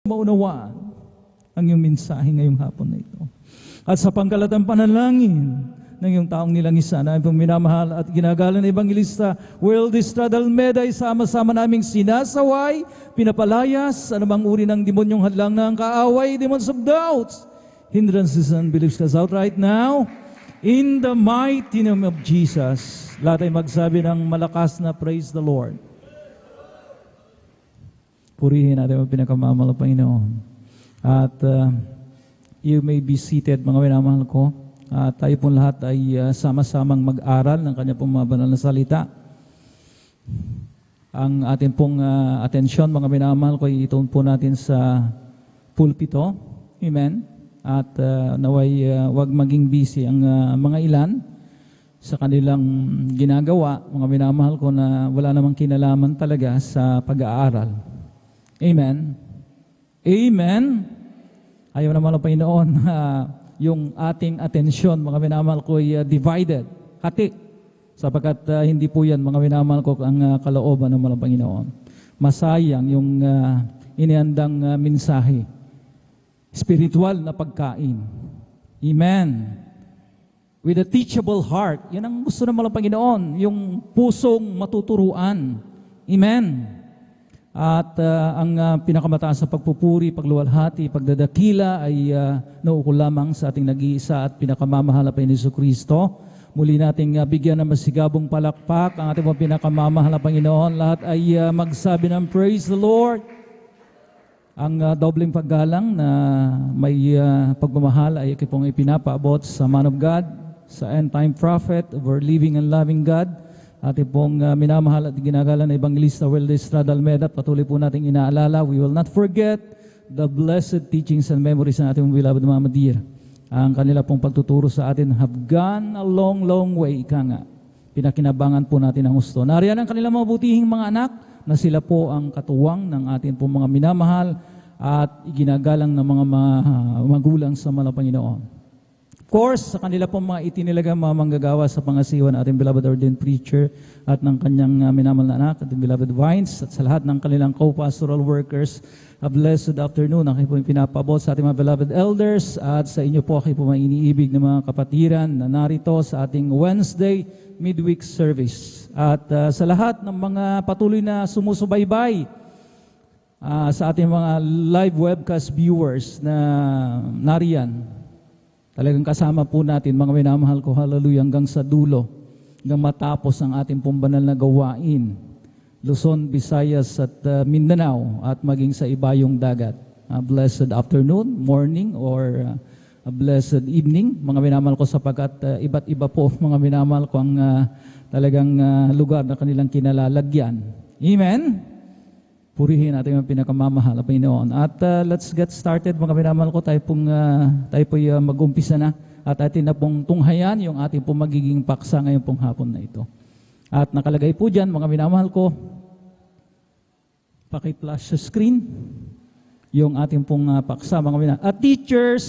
maunawaan ang iyong mensahe ngayong hapon na ito. At sa pangkalatang panalangin ng iyong taong nilangisa na ipong minamahal at ginagalang na Evangelista Will Estrada Almeda, sama-sama naming sinasaway, pinapalayas, anumang uri ng demonyong hadlang ng kaaway, demons of doubts, hindrances and beliefs cast out right now. In the mighty name of Jesus, lahat ay magsabi ng malakas na praise the Lord. Purihin natin ang pinakamamahal ng Panginoon. At you may be seated, mga minamahal ko. Tayo pong lahat ay sama-samang mag-aral ng kanya pong mga banal na salita. Ang ating pong atensyon, mga minamahal ko, ituon po natin sa pulpito. Amen. At naway wag maging busy ang mga ilan sa kanilang ginagawa, mga minamahal ko, na wala namang kinalaman talaga sa pag-aaral. Amen. Amen. Ayaw naman ng Panginoon yung ating atensyon, mga minamahal ko, ay divided, hati, sapagkat hindi po yan, mga minamahal ko, ang kalooban ng mga Panginoon. Masayang yung inihandang mensahe, spiritual na pagkain. Amen. With a teachable heart, yan ang gusto ng mga Panginoon, yung pusong matuturuan. Amen. At ang pinakamataas sa pagpupuri, pagluwalhati, pagdadakila ay naukol lamang sa ating nag-iisa at pinakamamahal na Panginoon Kristo. Muli nating bigyan ng masigabong palakpak ang ating pinakamamahal na Panginoon. Lahat ay magsabi ng praise the Lord. Ang dobleng paggalang na may pagmamahal ay pong ipinapaabot sa man of God, sa end-time prophet of our living and loving God. Ating pong minamahal at ginagalan na Evangelista Will Estrada Almeda, patuloy po nating inaalala, we will not forget the blessed teachings and memories ng ating beloved Mama Dear. Ang kanila pong pagtuturo sa atin have gone a long, long way, ika nga. Pinakinabangan po natin ang gusto. Nariyan ang kanilang mabutihing mga anak na sila po ang katuwang ng ating pong mga minamahal at iginagalang ng mga magulang sa mga Panginoon. Of course, sa kanila pong mga itinilagang mga manggagawa sa pangasiwa ng ating beloved ordained preacher at ng kanyang minamahal na anak, ating beloved Vines, at sa lahat ng kanilang co-pastoral workers, a blessed afternoon. Ang kayo po pinapabot sa ating mga beloved elders at sa inyo po kayo po mga iniibig ng mga kapatiran na narito sa ating Wednesday midweek service. At sa lahat ng mga patuloy na sumusubaybay sa ating mga live webcast viewers na nariyan, talagang kasama po natin, mga minamahal ko, hallelujah, hanggang sa dulo, hanggang matapos ang ating pong banal na gawain, Luzon, Visayas at Mindanao, at maging sa ibayong dagat. A blessed afternoon, morning, or a blessed evening, mga minamahal ko, sapagkat iba't iba po, mga minamahal ko, ang talagang lugar na kanilang kinalalagyan. Amen? Purihin natin ang pinakamamahal na Panginoon. At let's get started, mga minamahal ko. Tayo po'y mag-umpisa na. At atin na pong tunghayan yung ating pong magiging paksa ngayong pong hapon na ito. At nakalagay po dyan, mga minamahal ko, paki-flash sa screen, yung ating pong paksa, mga minamahal. A teacher's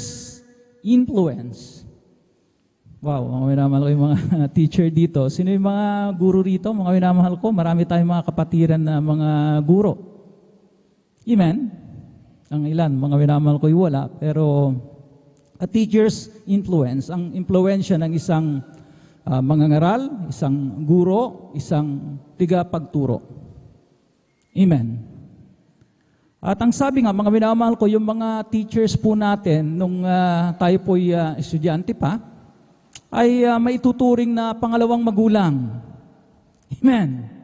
influence. Wow, mga minamahal ko, yung mga teacher dito. Sino yung mga guro rito, mga minamahal ko? Marami tayong mga kapatiran na mga guro. Amen? Ang ilan, mga minamahal ko'y wala, pero a teacher's influence, ang impluensya ng isang mangangaral, isang guro, isang tigapagturo. Amen? At ang sabi nga, mga minamahal ko, yung mga teachers po natin, nung tayo po'y estudyante pa, ay maituturing na pangalawang magulang. Amen?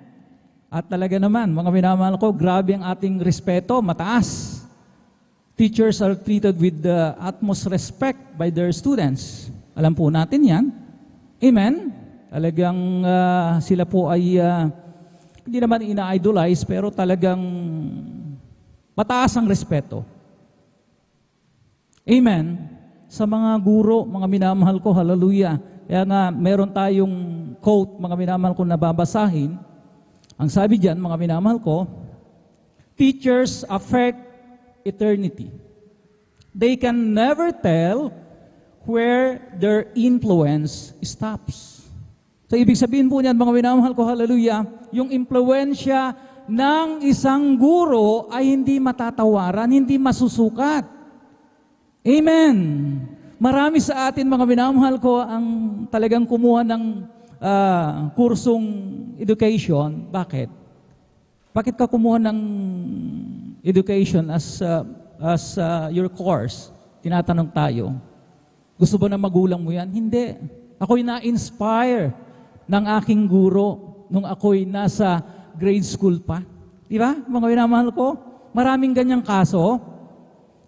At talaga naman, mga minamahal ko, grabe ang ating respeto, mataas. Teachers are treated with the utmost respect by their students. Alam po natin yan. Amen? Talagang sila po ay, hindi naman ina-idolize, pero talagang mataas ang respeto. Amen? Sa mga guro, mga minamahal ko, hallelujah. Kaya nga, meron tayong quote, mga minamahal ko, na babasahin. Ang sabi diyan, mga minamahal ko, teachers affect eternity. They can never tell where their influence stops. So, ibig sabihin po niyan, mga minamahal ko, hallelujah, yung impluensya ng isang guro ay hindi matatawaran, hindi masusukat. Amen. Marami sa atin, mga minamahal ko, ang talagang kumuha ng kursong education. Bakit? Bakit ka kumuha ng education as your course? Tinatanong tayo. Gusto ba ng magulang mo yan? Hindi. Ako'y na-inspire ng aking guro nung ako'y nasa grade school pa. Di ba? Mga minamahal ko, maraming ganyang kaso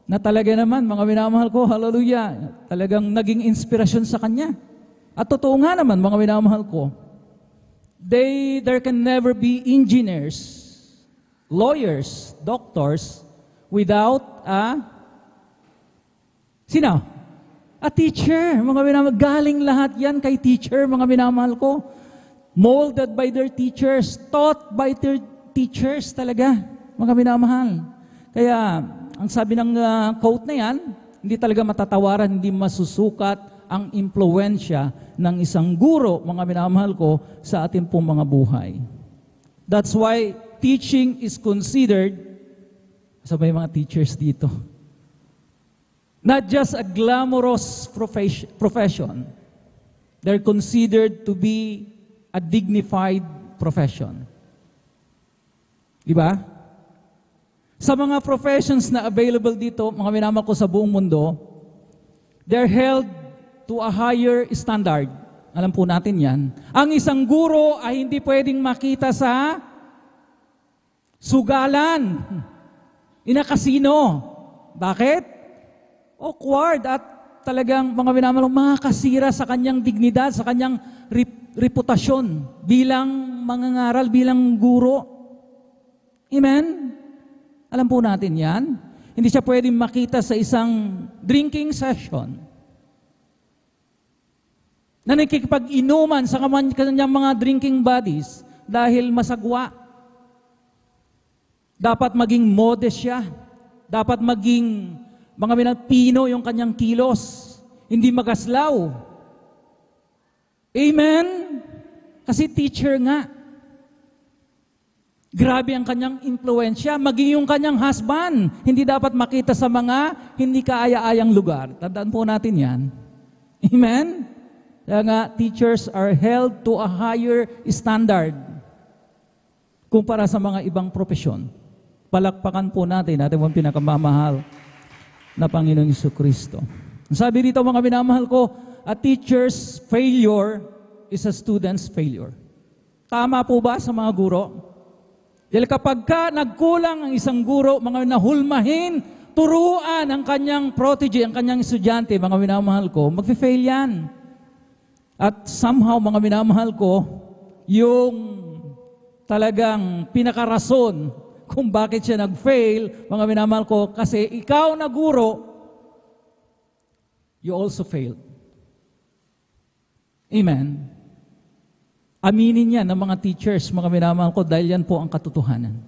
na talaga naman, mga minamahal ko, hallelujah, talagang naging inspirasyon sa kanya. At totoo nga naman, mga minamahal ko, there can never be engineers, lawyers, doctors, without sino? A teacher, mga minamahal. Galing lahat yan kay teacher, mga minamahal ko. Molded by their teachers, taught by their teachers talaga, mga minamahal. Kaya, ang sabi ng quote na yan, hindi talaga matatawaran, hindi masusukat ang impluensya ng isang guro, mga minamahal ko, sa ating pong mga buhay. That's why teaching is considered, sabay mga teachers dito, not just a glamorous profession. They're considered to be a dignified profession. Di ba? Sa mga professions na available dito, mga minamahal ko sa buong mundo, they're held to a higher standard. Alam po natin yan. Ang isang guro ay hindi pwedeng makita sa sugalan, kasino. Bakit? Awkward at talagang mga minamahal, makakasira sa kanyang dignidad, sa kanyang reputasyon bilang mangangaral, bilang guro. Amen? Alam po natin yan. Hindi siya pwedeng makita sa isang drinking session na nakikipag-inuman sa kanyang mga drinking buddies dahil masagwa. Dapat maging modest siya. Dapat maging mga minapino yung kanyang kilos. Hindi magaslaw. Amen? Kasi teacher nga. Grabe ang kanyang impluensya. Maging yung kanyang husband. Hindi dapat makita sa mga hindi kaaya-ayang lugar. Tandaan po natin yan. Amen? Kaya nga, teachers are held to a higher standard kumpara sa mga ibang profesyon. Palakpakan po natin ang pinakamamahal na Panginoong Jesucristo. Sabi dito, mga minamahal ko, a teacher's failure is a student's failure. Tama po ba sa mga guro? Dahil kapag nagkulang ang isang guro, mga nahulmahin, turuan ang kanyang protege, ang kanyang estudyante, mga minamahal ko, mag-fail yan. At somehow, mga minamahal ko, yung talagang pinakarason kung bakit siya nag-fail, mga minamahal ko, kasi ikaw na guro, you also failed. Amen. Aminin yan ng mga teachers, mga minamahal ko, dahil yan po ang katotohanan.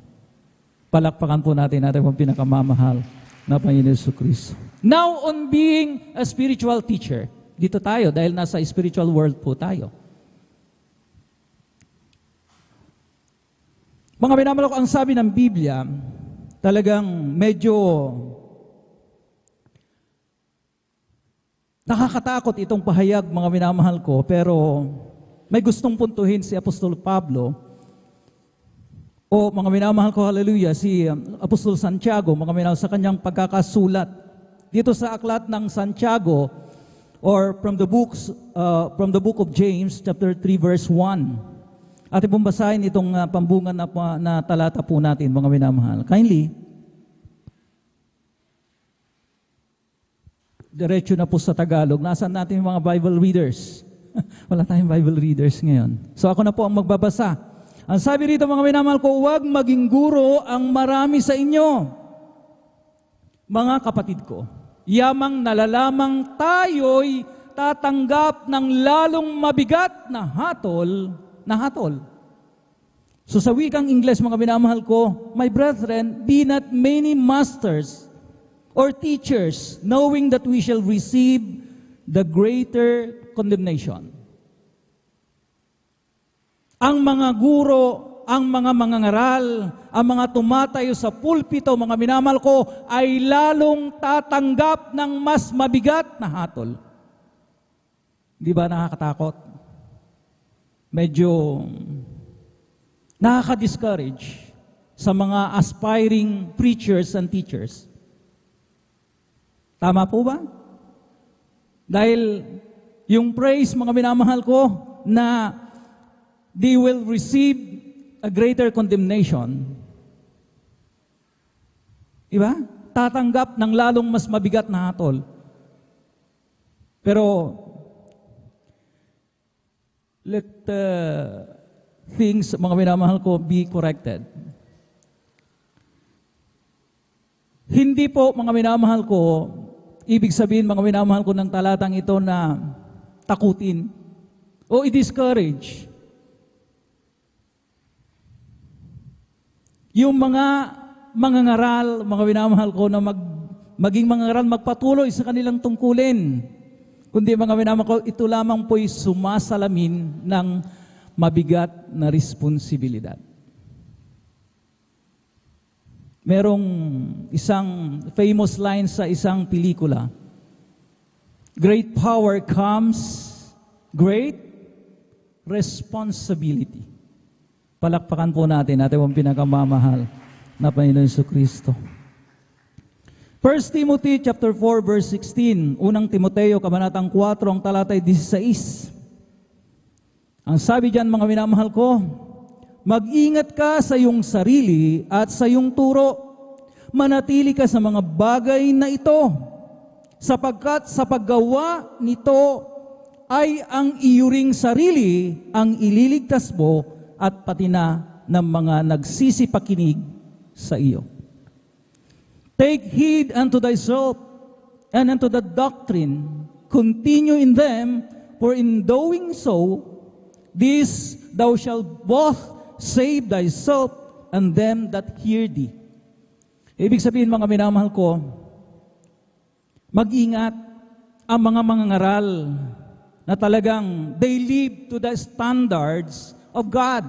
Palakpakan po natin ang pinakamamahal na Panginoon Jesucristo. Now, on being a spiritual teacher, dito tayo, dahil nasa spiritual world po tayo. Mga minamahal ko, ang sabi ng Biblia, talagang medyo nakakatakot itong pahayag, mga minamahal ko, pero may gustong puntuhin si Apostol Pablo, o mga minamahal ko, hallelujah, si Apostol Santiago, mga minamahal, sa kanyang pagkakasulat. Dito sa aklat ng Santiago, or from the book of James, chapter 3, verse 1. At pong basahin itong pambungan na talata po natin, mga minamahal. Kindly, diretso na po sa Tagalog. Nasaan natin yung mga Bible readers? Wala tayong Bible readers ngayon. So ako na po ang magbabasa. Ang sabi rito, mga minamahal ko, huwag maging guro ang marami sa inyo. Mga kapatid ko, yamang nalalamang tayo'y tatanggap ng lalong mabigat na hatol. So sa wikang Ingles, mga minamahal ko, my brethren, be not many masters or teachers, knowing that we shall receive the greater condemnation. Ang mga guro ang mga mangangaral, ang mga tumatayo sa pulpito, mga minamahal ko, ay lalong tatanggap ng mas mabigat na hatol. Di ba nakakatakot? Medyo nakaka-discourage sa mga aspiring preachers and teachers. Tama po ba? Dahil yung praise, mga minamahal ko, na they will receive a greater condemnation. Diba? Tatanggap ng lalong mas mabigat na hatol. Pero, let things, mga minamahal ko, be corrected. Hindi po, mga minamahal ko, ibig sabihin, mga minamahal ko ng talatang ito na takutin o i-discourage yung mga mangangaral, mga minamahal ko, na maging mangangaral, magpatuloy sa kanilang tungkulin. Kundi mga minamahal ko, ito lamang po'y sumasalamin ng mabigat na responsibilidad. Merong isang famous line sa isang pelikula, great power comes great responsibility. Palakpakan po natin ang pinakamamahal na Panginoon Jesucristo. 1 Timothy chapter 4 verse 16, unang Timoteo kabanatang 4 ang talatay 16. Ang sabi diyan, mga minamahal ko, mag-ingat ka sa iyong sarili at sa iyong turo. Manatili ka sa mga bagay na ito, sapagkat sa paggawa nito ay ang iyuring sarili ang ililigtas mo at pati na ng mga nagsisipakinig sa iyo. Take heed unto thyself and unto the doctrine. Continue in them, for in doing so, this thou shalt both save thyself and them that hear thee. Ibig sabihin, mga minamahal ko, mag-ingat ang mga mangangaral na talagang they live to the standards of God.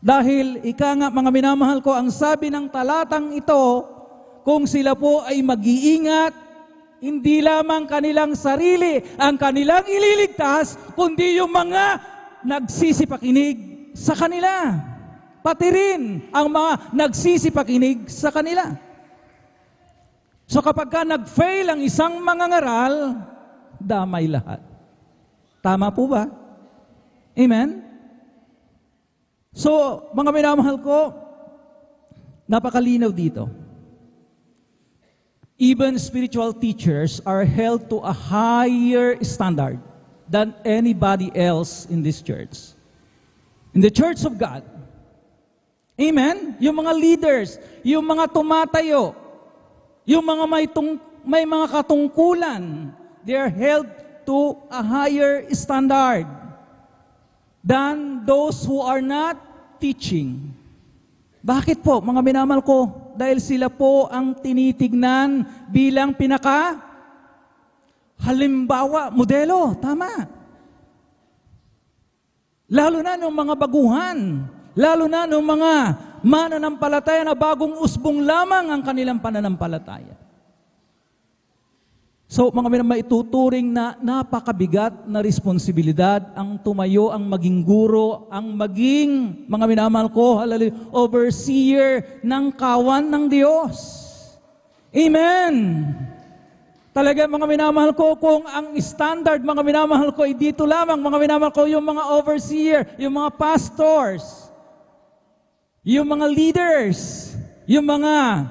Dahil ika nga, mga minamahal ko, ang sabi ng talatang ito, kung sila po ay mag-iingat, hindi lamang kanilang sarili ang kanilang ililigtas, kundi yung mga nagsisipakinig sa kanila. Pati rin ang mga nagsisipakinig sa kanila. So kapag ka nag-fail ang isang mangangaral, damay lahat. Tama po ba? Amen? So, mga minamahal ko, napakalinaw dito. Even spiritual teachers are held to a higher standard than anybody else in this church. In the church of God. Amen? Yung mga leaders, yung mga tumatayo, yung mga may mga katungkulan, they are held to a higher standard than those who are not teaching. Bakit po, mga minamahal ko? Dahil sila po ang tinitignan bilang halimbawa, modelo. Tama. Lalo na nung mga baguhan, lalo na nung mga mananampalataya na bagong usbong lamang ang kanilang pananampalataya. So, mga minamahal, maituturing na napakabigat na responsibilidad ang tumayo, ang maging guro, ang maging, mga minamahal ko, overseer ng kawan ng Diyos. Amen! Talaga, mga minamahal ko, kung ang standard, mga minamahal ko, ay dito lamang, mga minamahal ko, yung mga overseer, yung mga pastors, yung mga leaders, yung mga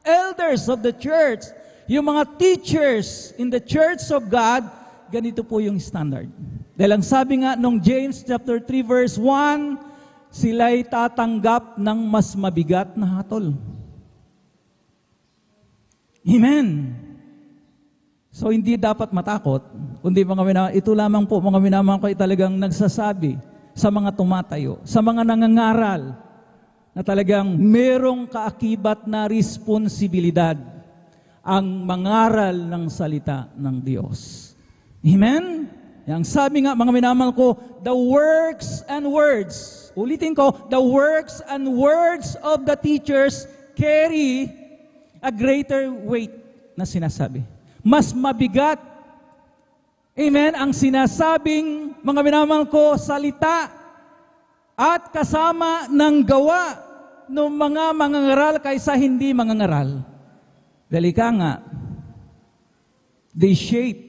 elders of the church, yung mga teachers in the church of God, ganito po yung standard. Dahil ang sabi nga nung James chapter 3 verse 1, sila'y tatanggap ng mas mabigat na hatol. Amen. So hindi dapat matakot, kundi mga minamahal, ito lamang po, mga minamahal ko, ay talagang nagsasabi sa mga tumatayo, sa mga nangangaral, na talagang merong kaakibat na responsibilidad ang mangaral ng salita ng Diyos. Amen? Yang sabi nga, mga minamahal ko, the works and words Ulitin ko, the works and words of the teachers carry a greater weight na sinasabi. Mas mabigat, amen, ang sinasabing, mga minamahal ko, salita at kasama ng gawa ng mga mangangaral kaysa hindi mangangaral. Dali ka nga, they shape.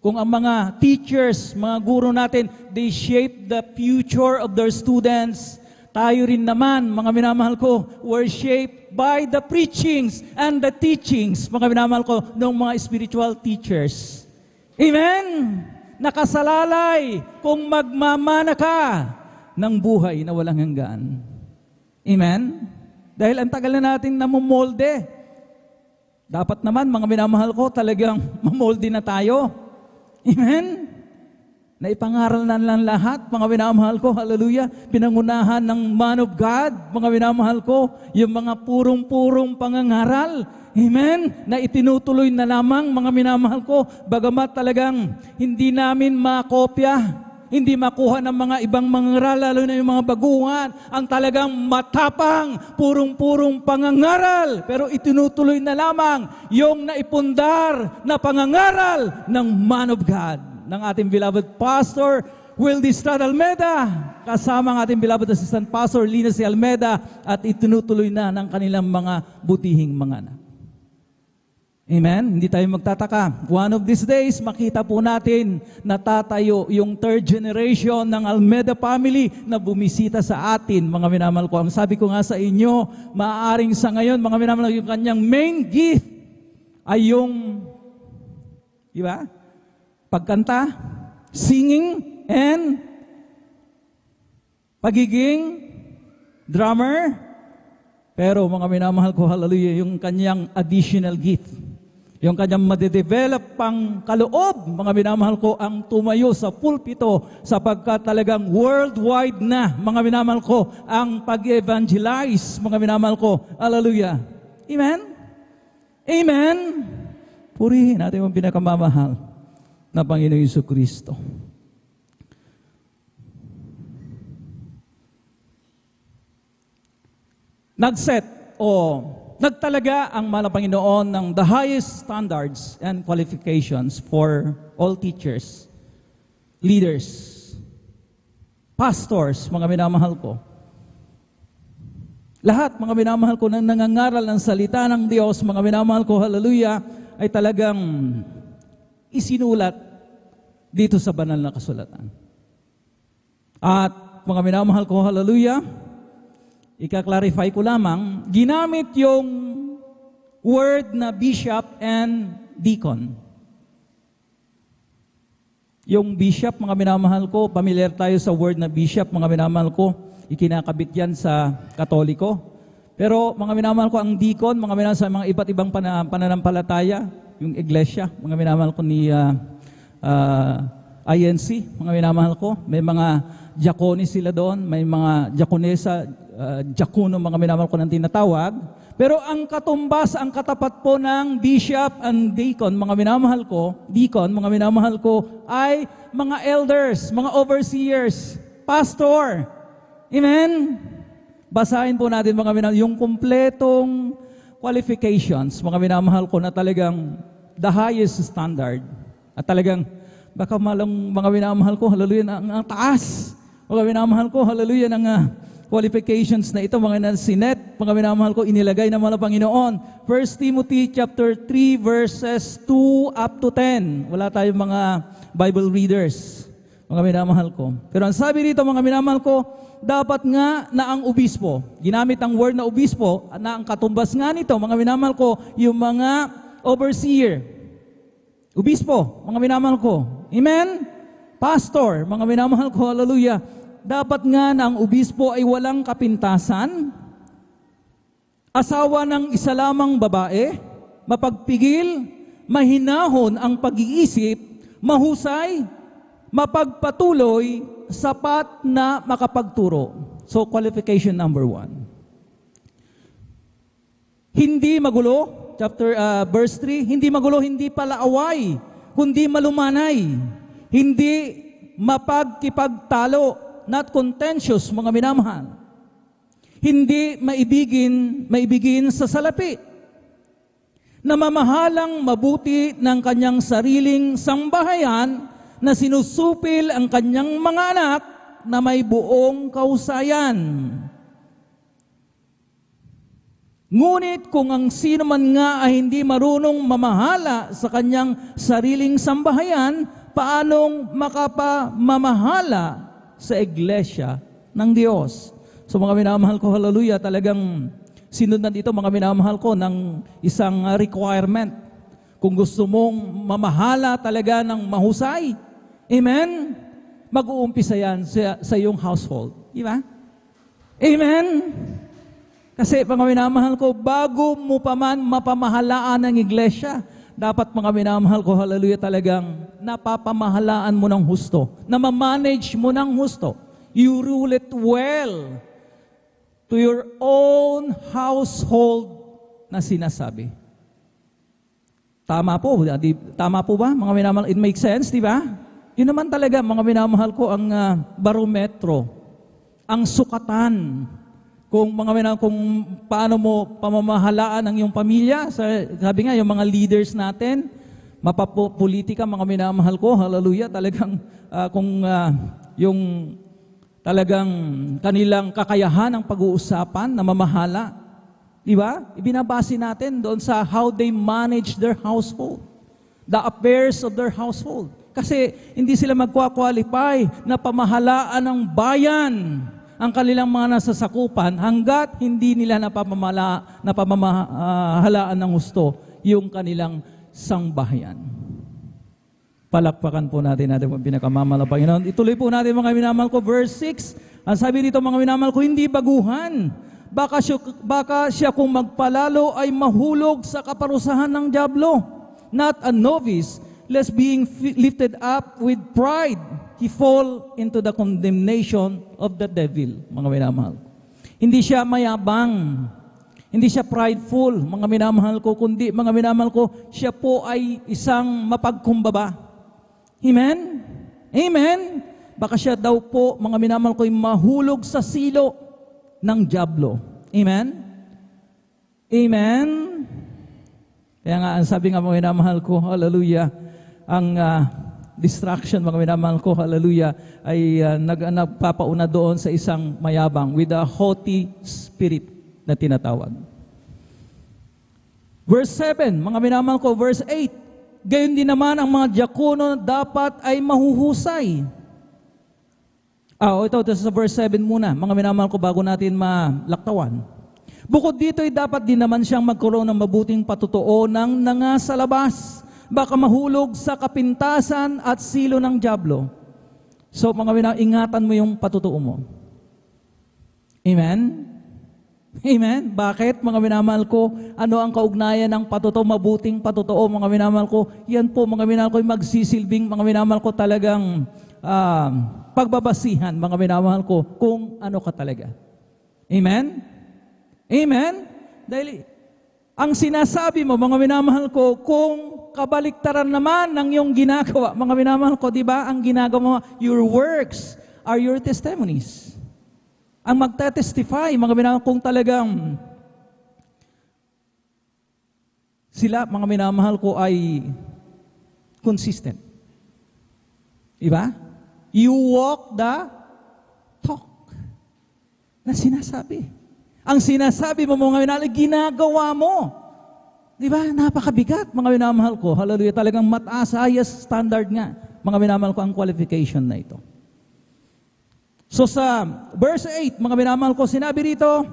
Kung ang mga teachers, mga guro natin, they shape the future of their students. Tayo rin naman, mga minamahal ko, were shaped by the preachings and the teachings, mga minamahal ko, ng mga spiritual teachers. Amen? Nakasalalay kung magmamana ka ng buhay na walang hanggan. Amen? Dahil ang tagal na natin namumolde. Dapat naman, mga minamahal ko, talagang mamolde na tayo. Amen? Naipangaral na lang lahat, mga minamahal ko, hallelujah, pinangunahan ng man of God, mga minamahal ko, yung mga purong-purong pangangaral, amen, na itinutuloy na lamang, mga minamahal ko, bagamat talagang hindi namin makopya, hindi makuha ng mga ibang mangangaral, lalo na yung mga baguhan, ang talagang matapang, purong-purong pangangaral, pero itinutuloy na lamang yung naipundar na pangangaral ng man of God, ng ating beloved Pastor Wildy Estrada Almeda, kasama ang ating beloved Assistant Pastor Lina C. Almeda, at itinutuloy na ng kanilang mga butihing mga anak. Amen? Hindi tayo magtataka. One of these days, makita po natin na tatayo yung third generation ng Almeda family na bumisita sa atin, mga minamahal ko. Ang sabi ko nga sa inyo, maaaring sa ngayon, mga minamahal ko, yung kanyang main gift ay yung, di ba? Pagkanta, singing, and pagiging drummer. Pero mga minamahal ko, hallelujah, yung kanyang additional gift, yung kanyang madedevelop pang kaloob, mga minamahal ko, ang tumayo sa pulpito sapagkat talagang worldwide na, mga minamahal ko, ang pag-evangelize, mga minamahal ko, hallelujah. Amen? Amen? Purihin natin ang pinakamamahal na Panginoong Jesucristo. Nagtalaga ang mahal na Panginoon ng the highest standards and qualifications for all teachers, leaders, pastors, mga minamahal ko. Lahat, mga minamahal ko, nang nangangaral ng salita ng Diyos, mga minamahal ko, hallelujah, ay talagang isinulat dito sa banal na kasulatan. At mga minamahal ko, hallelujah, ika-clarify ko lamang, ginamit yung word na bishop and deacon. Yung bishop, mga minamahal ko, familiar tayo sa word na bishop, mga minamahal ko, ikinakabit yan sa Katoliko. Pero mga minamahal ko, ang deacon, mga minamahal sa mga iba't ibang pananampalataya, yung iglesia, mga minamahal ko ni INC, mga minamahal ko, may mga diakonis sila doon, may mga diakonesa, diakono, mga minamahal ko ng tinatawag. Pero ang katumbas, ang katapat po ng bishop and deacon, mga minamahal ko, deacon, mga minamahal ko, ay mga elders, mga overseers, pastor. Amen? Basahin po natin, mga minamahal, yung kumpletong qualifications, mga minamahal ko, na talagang the highest standard. At talagang, baka malang mga minamahal ko, hallelujah, ang taas. Mga minamahal ko, hallelujah, ng qualifications na ito, mga sinet, mga minamahal ko, inilagay ng mga Panginoon. 1 Timothy chapter 3, verses 2 up to 10. Wala tayong mga Bible readers, mga minamahal ko. Pero ang sabi rito, mga minamahal ko, dapat nga na ang obispo, ginamit ang word na obispo, na ang katumbas nga nito, mga minamahal ko, yung mga overseer, obispo, mga minamahal ko, amen? Pastor, mga minamahal ko, hallelujah, dapat nga na ang obispo ay walang kapintasan, asawa ng isa lamang babae, mapagpigil, mahinahon ang pag-iisip, mahusay, mapagpatuloy, sapat na makapagturo. So, qualification number 1. Hindi magulo, verse 3, hindi magulo, hindi palaaway, kundi malumanay, hindi mapagkipagtalo, not contentious, mga minamahal. Hindi maibigin sa salapi. Namamahalang mabuti ng kanyang sariling sambahayan na sinusupil ang kanyang mga anak na may buong kausayan. Ngunit kung ang sino man nga ay hindi marunong mamahala sa kanyang sariling sambahayan, paanong makapamamahala sa iglesia ng Diyos? So mga minamahal ko, hallelujah, talagang sinundan dito mga minamahal ko ng isang requirement. Kung gusto mong mamahala talaga ng mahusay, amen, mag-uumpisa yan sa iyong household. Di ba? Amen? Kasi mga minamahal ko, bago mo pa man mapamahalaan ng iglesia, dapat mga minamahal ko, hallelujah, talagang napapamahalaan mo ng husto, na ma-manage mo ng husto. You rule it well to your own household na sinasabi. Tama po ba mga minamahal? It makes sense, di ba? Yun naman talaga mga minamahal ko ang barometro, ang sukatan. Kung kung paano mo pamamahalaan ang iyong pamilya, sabi nga yung mga leaders natin, mapapolitika mga minamahal ko, hallelujah, talagang yung talagang kanilang kakayahan ng pag-uusapan na mamahala, di ba? Ibinabase natin doon sa how they manage their household, the affairs of their household. Kasi hindi sila magkwa-qualify na pamahalaan ng bayan ang kanilang mga nasasakupan hanggat hindi nila napamamahalaan ng husto yung kanilang sangbahayan. Palakpakan po natin ang pinakamamahal na Panginoon. Ituloy po natin mga minamahal ko, verse 6. Ang sabi dito mga minamahal ko, hindi baguhan. Baka siya kung magpalalo ay mahulog sa kaparusahan ng dyablo. Not a novice, lest being lifted up with pride, he fall into the condemnation of the devil, mga minamahal. Hindi siya mayabang, hindi siya prideful, mga minamahal ko, kundi, mga minamahal ko, siya po ay isang mapagkumbaba. Amen? Amen? Baka siya daw po, mga minamahal ko, ay mahulog sa silo ng dyablo. Amen? Amen? Kaya nga, ang sabi nga mga minamahal ko, hallelujah, ang distraction, mga minamahal ko, hallelujah, ay nagpapauna doon sa isang mayabang with a haughty spirit na tinatawag. Verse 7, mga minamahal ko, verse 8, gayon din naman ang mga diakono dapat ay mahuhusay. Ito sa verse 7 muna, mga minamahal ko, bago natin malaktawan. Bukod dito ay dapat din naman siyang magkaroon ng mabuting patutuo ng nasa labas, baka mahulog sa kapintasan at silo ng dyablo. So mga minamahal, ingatan mo yung patutuo mo. Amen? Amen? Bakit mga minamahal ko? Ano ang kaugnayan ng patutuo, mabuting patutuo mga minamahal ko? Yan po mga minamahal ko, magsisilbing mga minamahal ko talagang pagbabasihan mga minamahal ko kung ano ka talaga. Amen? Amen? Dahil ang sinasabi mo, mga minamahal ko, kung kabaliktaran naman ng iyong ginagawa, mga minamahal ko, di ba, ang ginagawa mo, your works are your testimonies. Ang magte-testify, mga minamahal, kung talagang sila, mga minamahal ko, ay consistent. Di ba? You walk the talk na sinasabi. Ang sinasabi mo, mga minamahal, ginagawa mo. Di ba? Napakabigat, mga minamahal ko. Hallelujah, talagang mataas, highest standard nga. Mga minamahal ko, ang qualification na ito. So sa verse 8, mga minamahal ko, sinabi rito,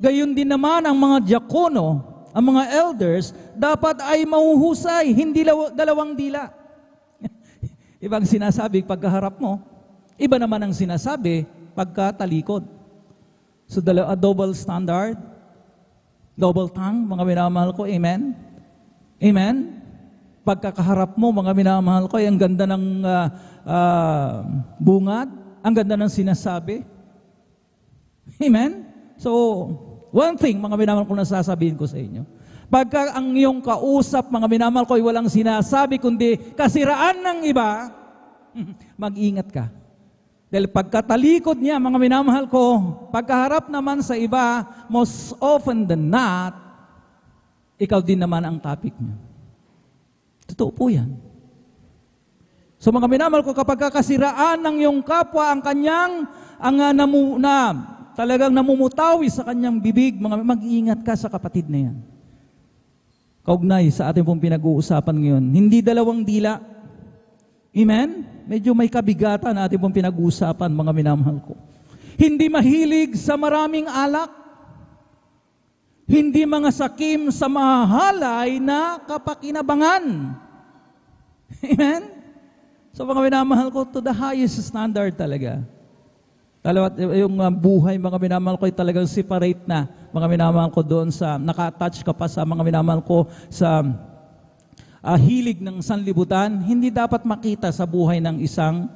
gayon din naman ang mga diakono, ang mga elders, dapat ay mahuhusay, hindi dalawang dila. Ibang sinasabi pagkaharap mo, iba naman ang sinasabi pagkatalikod. So a double standard, double tongue, mga minamahal ko, amen? Amen? Pagkakaharap mo, mga minamahal ko, ay ang ganda ng bungad, ang ganda ng sinasabi. Amen? So, one thing, mga minamahal ko, nasasabihin ko sa inyo, pagka ang iyong kausap, mga minamahal ko, ay walang sinasabi, kundi kasiraan ng iba, mag-ingat ka. Dahil pagkatalikod niya, mga minamahal ko, pagkaharap naman sa iba, most often than not, ikaw din naman ang topic niya. Totoo po yan. So mga minamahal ko, kapag kakasiraan ng iyong kapwa ang kanyang, talagang namumutawi sa kanyang bibig, mag-iingat ka sa kapatid na yan. Kaugnay sa ating pong pinag-uusapan ngayon, hindi dalawang dila. Amen? Medyo may kabigatan na ating pong pinag-uusapan, mga minamahal ko. Hindi mahilig sa maraming alak. Hindi mga sakim sa mahalay na kapakinabangan. Amen? So mga minamahal ko, to the highest standard talaga. Yung buhay, mga minamahal ko, ay talagang separate na. Mga minamahal ko doon sa, naka-attach ka pa sa mga minamahal ko sa hilig ng sanlibutan, hindi dapat makita sa buhay ng isang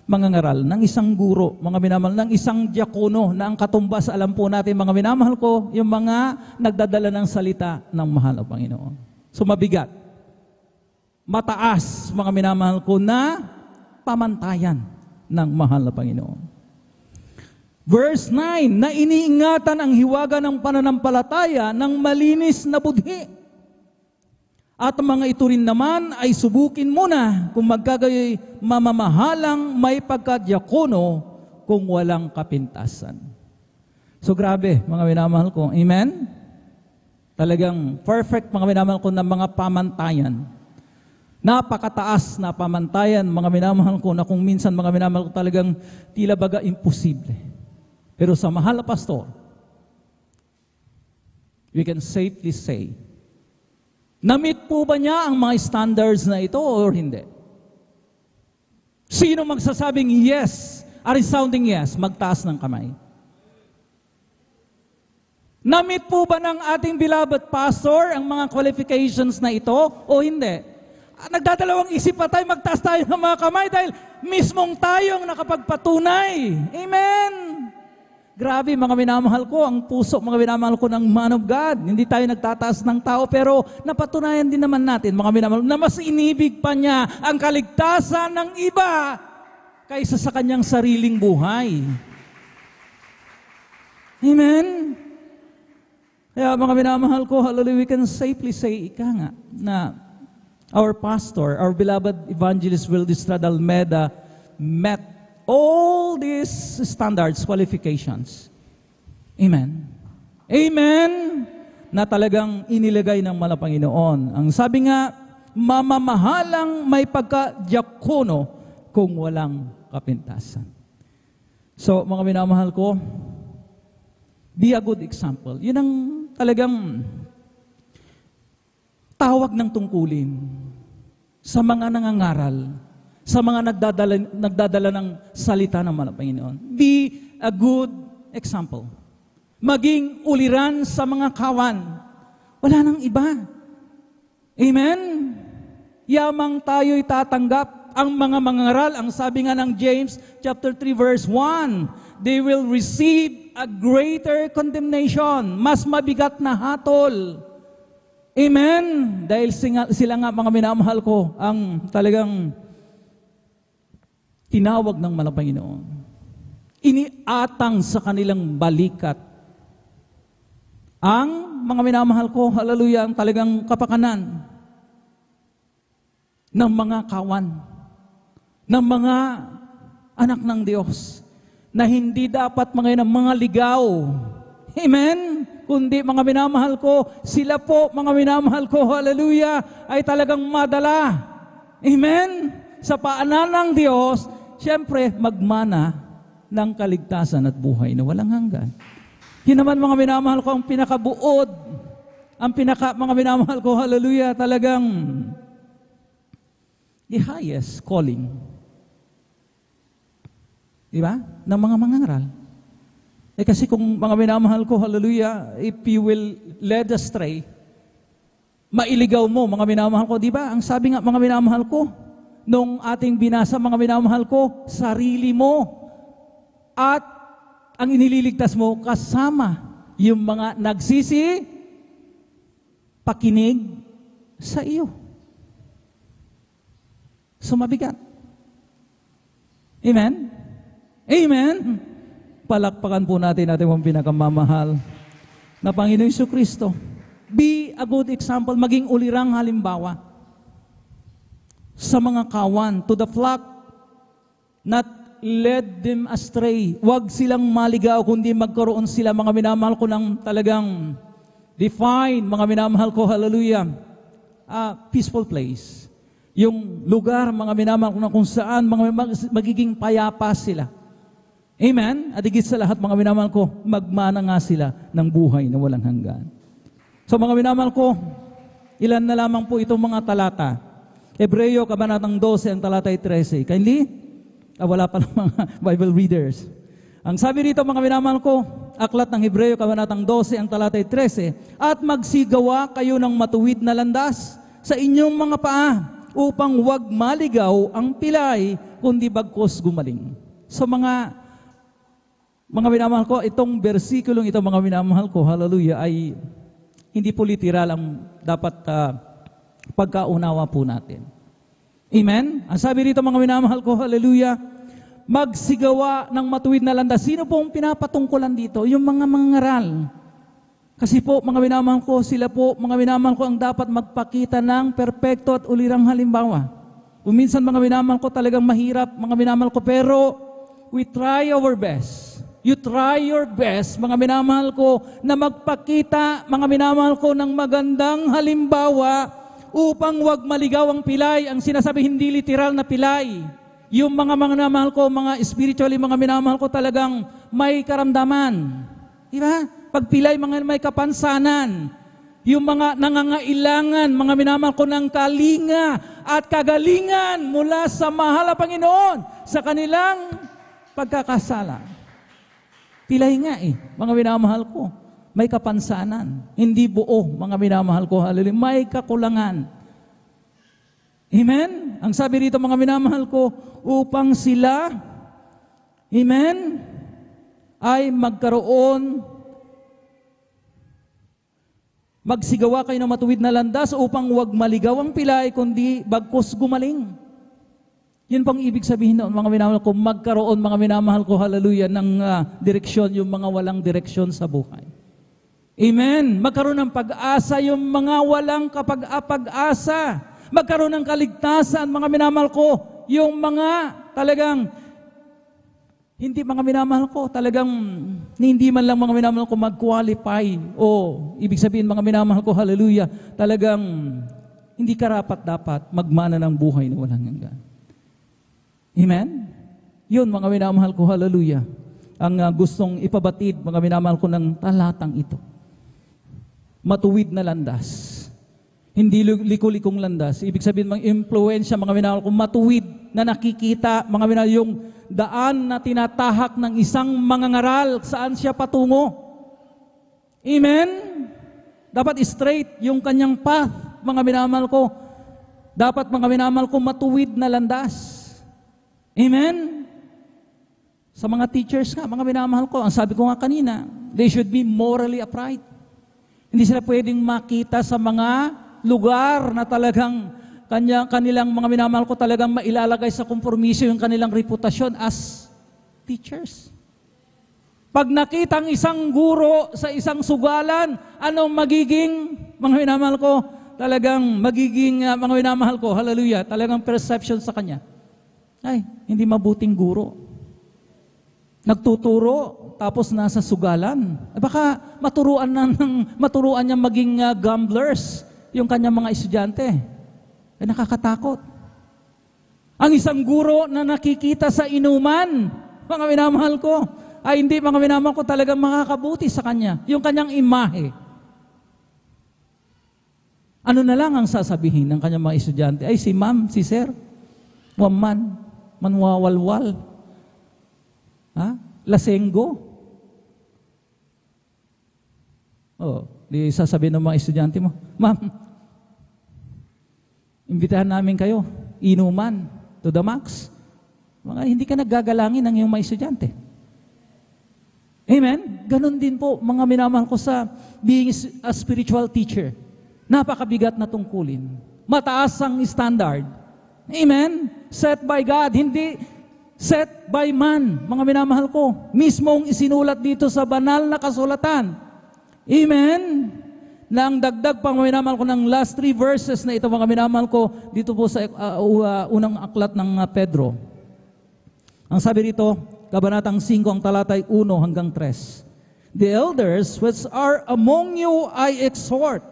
mangangaral, ng isang guro, mga minamahal, ng isang diakono na ang katumbas, alam po natin, mga minamahal ko, yung mga nagdadala ng salita ng mahal na Panginoon. So mabigat. Mataas, mga minamahal ko, na pamantayan ng mahal na Panginoon. Verse 9, na iniingatan ang hiwaga ng pananampalataya ng malinis na budhi. At mga ito rin naman ay subukin muna kung magkagayoy mamamahalang may pagkadyakono kung walang kapintasan. So grabe, mga minamahal ko. Amen? Talagang perfect, mga minamahal ko, na mga pamantayan. Napakataas na pamantayan, mga minamahal ko, na kung minsan, mga minamahal ko, talagang tila baga imposible. Pero sa mahal na pastor, we can safely say, na-meet po ba niya ang mga standards na ito or hindi? Sino magsasabing yes, a resounding yes, magtaas ng kamay? Na-meet po ba ng ating beloved pastor ang mga qualifications na ito o hindi? Nagdadalawang isip pa tayo, magtaas tayo ng mga kamay dahil mismong tayong nakapagpatunay. Amen! Grabe, mga minamahal ko, ang puso, mga minamahal ko ng man of God. Hindi tayo nagtataas ng tao, pero napatunayan din naman natin, mga minamahal, na mas inibig pa niya ang kaligtasan ng iba kaysa sa kanyang sariling buhay. Amen? Kaya mga minamahal ko, hallelujah, we can safely say, ika nga, na our pastor, our beloved evangelist Wildistad Almeda, met all these standards, qualifications. Amen. Amen. Na talagang inilagay ng Panginoon. Ang sabi nga, mamamahalang may pagka-diakono kung walang kapintasan. So, mga minamahal ko, be a good example. Yun ang talagang tawag ng tungkulin sa mga nangangaral, sa mga nagdadala ng salita ng Panginoon. Be a good example. Maging uliran sa mga kawan. Wala nang iba. Amen? Yamang tayo'y tatanggap ang mga mangaral. Ang sabi nga ng James chapter 3 verse 1, they will receive a greater condemnation. Mas mabigat na hatol. Amen? Dahil sila nga, mga minamahal ko, ang talagang tinawag ng Panginoon. Iniatang sa kanilang balikat ang mga minamahal ko, hallelujah, ang talagang kapakanan ng mga kawan, ng mga anak ng Diyos, na hindi dapat mga ligaw. Amen? Kundi mga minamahal ko, sila po, mga minamahal ko, hallelujah, ay talagang madala. Amen? Sa paanan ng Diyos, siyempre, magmana ng kaligtasan at buhay na walang hanggan. Yun naman, mga minamahal ko, ang pinakabuod, mga minamahal ko, hallelujah, talagang the highest calling. Diba? Ng mga mangangaral. Kasi kung mga minamahal ko, hallelujah, if you will led astray, mailigaw mo, mga minamahal ko, diba? Ang sabi nga, mga minamahal ko, nung ating binasa, mga minamahal ko, sarili mo at ang inililigtas mo kasama yung mga pakinig sa iyo. So mabigat. Amen? Amen? Palakpakan po natin ating mga pinakamamahal na Panginoon Jesucristo. Be a good example, maging ulirang halimbawa sa mga kawan, to the flock, not led them astray. Huwag silang maligaw, kundi magkaroon sila, mga minamahal ko, ng talagang define, mga minamahal ko, hallelujah, peaceful place. Yung lugar, mga minamahal ko, na kung saan magiging payapa sila. Amen? At higit sa lahat, mga minamahal ko, magmana nga sila ng buhay na walang hanggan. So mga minamahal ko, ilan na lamang po itong mga talata. Hebreo, kabanatang 12, ang talata ay 13. Kindly, wala pa ng mga Bible readers. Ang sabi rito, mga minamahal ko, aklat ng Hebreo, kabanatang 12, ang talata ay 13, at magsigawa kayo ng matuwid na landas sa inyong mga paa, upang wag maligaw ang pilay, kundi bagkos gumaling. So mga minamahal ko, itong versikulong ito, mga minamahal ko, hallelujah, ay hindi po literal ang dapat pagkaunawa po natin. Amen? Ang sabi rito, mga minamahal ko, hallelujah, magsigawa ng matuwid na landas. Sino po ang pinapatungkulan dito? Yung mga mangaral. Kasi po, mga minamahal ko, sila po, mga minamahal ko, ang dapat magpakita ng perpekto at ulirang halimbawa. Kung minsan, mga minamahal ko, talagang mahirap, mga minamahal ko, pero we try our best. You try your best, mga minamahal ko, na magpakita, mga minamahal ko, ng magandang halimbawa upang wag maligaw ang pilay. Ang sinasabi, hindi literal na pilay. Yung mga minamahal ko, mga spiritually, mga minamahal ko, talagang may karamdaman. Diba? Pag pilay, mga may kapansanan. Yung mga nangangailangan, mga minamahal ko, ng kalinga at kagalingan mula sa mahal na Panginoon sa kanilang pagkakasala. Pilay nga mga minamahal ko. May kapansanan. Hindi buo, mga minamahal ko. Hallelujah. May kakulangan. Amen? Ang sabi rito, mga minamahal ko, upang sila, amen, ay magsigawa kayo ng matuwid na landas upang wag maligaw ang pilay, kundi bagkos gumaling. Yun pang ibig sabihin noon, mga minamahal ko, magkaroon, mga minamahal ko, hallelujah, ng direksyon, yung mga walang direksyon sa buhay. Amen. Magkaroon ng pag-asa, yung mga walang kapag-asa. Magkaroon ng kaligtasan, mga minamahal ko, yung mga talagang, hindi mga minamahal ko, talagang hindi man lang mga minamahal ko mag-qualify. O, ibig sabihin, mga minamahal ko, hallelujah, talagang hindi karapat-dapat magmana ng buhay na walang hanggan. Amen? Yun, mga minamahal ko, hallelujah, ang gustong ipabatid, mga minamahal ko, ng talatang ito. Matuwid na landas. Hindi liko-likong landas. Ibig sabihin, mga impluensya, mga minamahal ko, matuwid na nakikita, mga minamahal, yung daan na tinatahak ng isang mangangaral, saan siya patungo. Amen? Dapat straight yung kanyang path, mga minamahal ko. Dapat, mga minamahal ko, matuwid na landas. Amen? Sa mga teachers nga, mga minamahal ko, ang sabi ko nga kanina, they should be morally upright. Hindi sila pwedeng makita sa mga lugar na talagang kanilang mga minamahal ko talagang mailalagay sa kompromiso yung kanilang reputasyon as teachers. Pag nakita ang isang guro sa isang sugalan, anong magiging, mga minamahal ko, talagang magiging, mga minamahal ko, hallelujah, talagang perception sa kanya. Ay, hindi mabuting guro. Nagtuturo, tapos nasa sugalan. Baka maturuan niya maging gamblers yung kanyang mga estudyante. Ay, nakakatakot. Ang isang guro na nakikita sa inuman, mga minamahal ko, ay hindi, mga minamahal ko, talagang makakabuti sa kanya. Yung kanyang imahe. Ano na lang ang sasabihin ng kanyang mga estudyante? Ay, si ma'am, si sir, manwawalwal. Lasenggo. Di sasabihin ng mga estudyante mo, ma'am, imbitahan namin kayo, inuman, to the max. Hindi ka nagagalangin ng iyong mga estudyante. Amen? Ganon din po, mga minamahal ko, sa being a spiritual teacher. Napakabigat na tungkulin. Mataas ang standard. Amen? Set by God. Hindi Set by man, mga minamahal ko. Mismong isinulat dito sa banal na kasulatan. Amen? Na ang dagdag pang mga minamahal ko ng last 3 verses na ito, mga minamahal ko, dito po sa unang aklat ng Pedro. Ang sabi rito, Kabanatang 5, ang talatay 1 hanggang 3. The elders which are among you I exhort,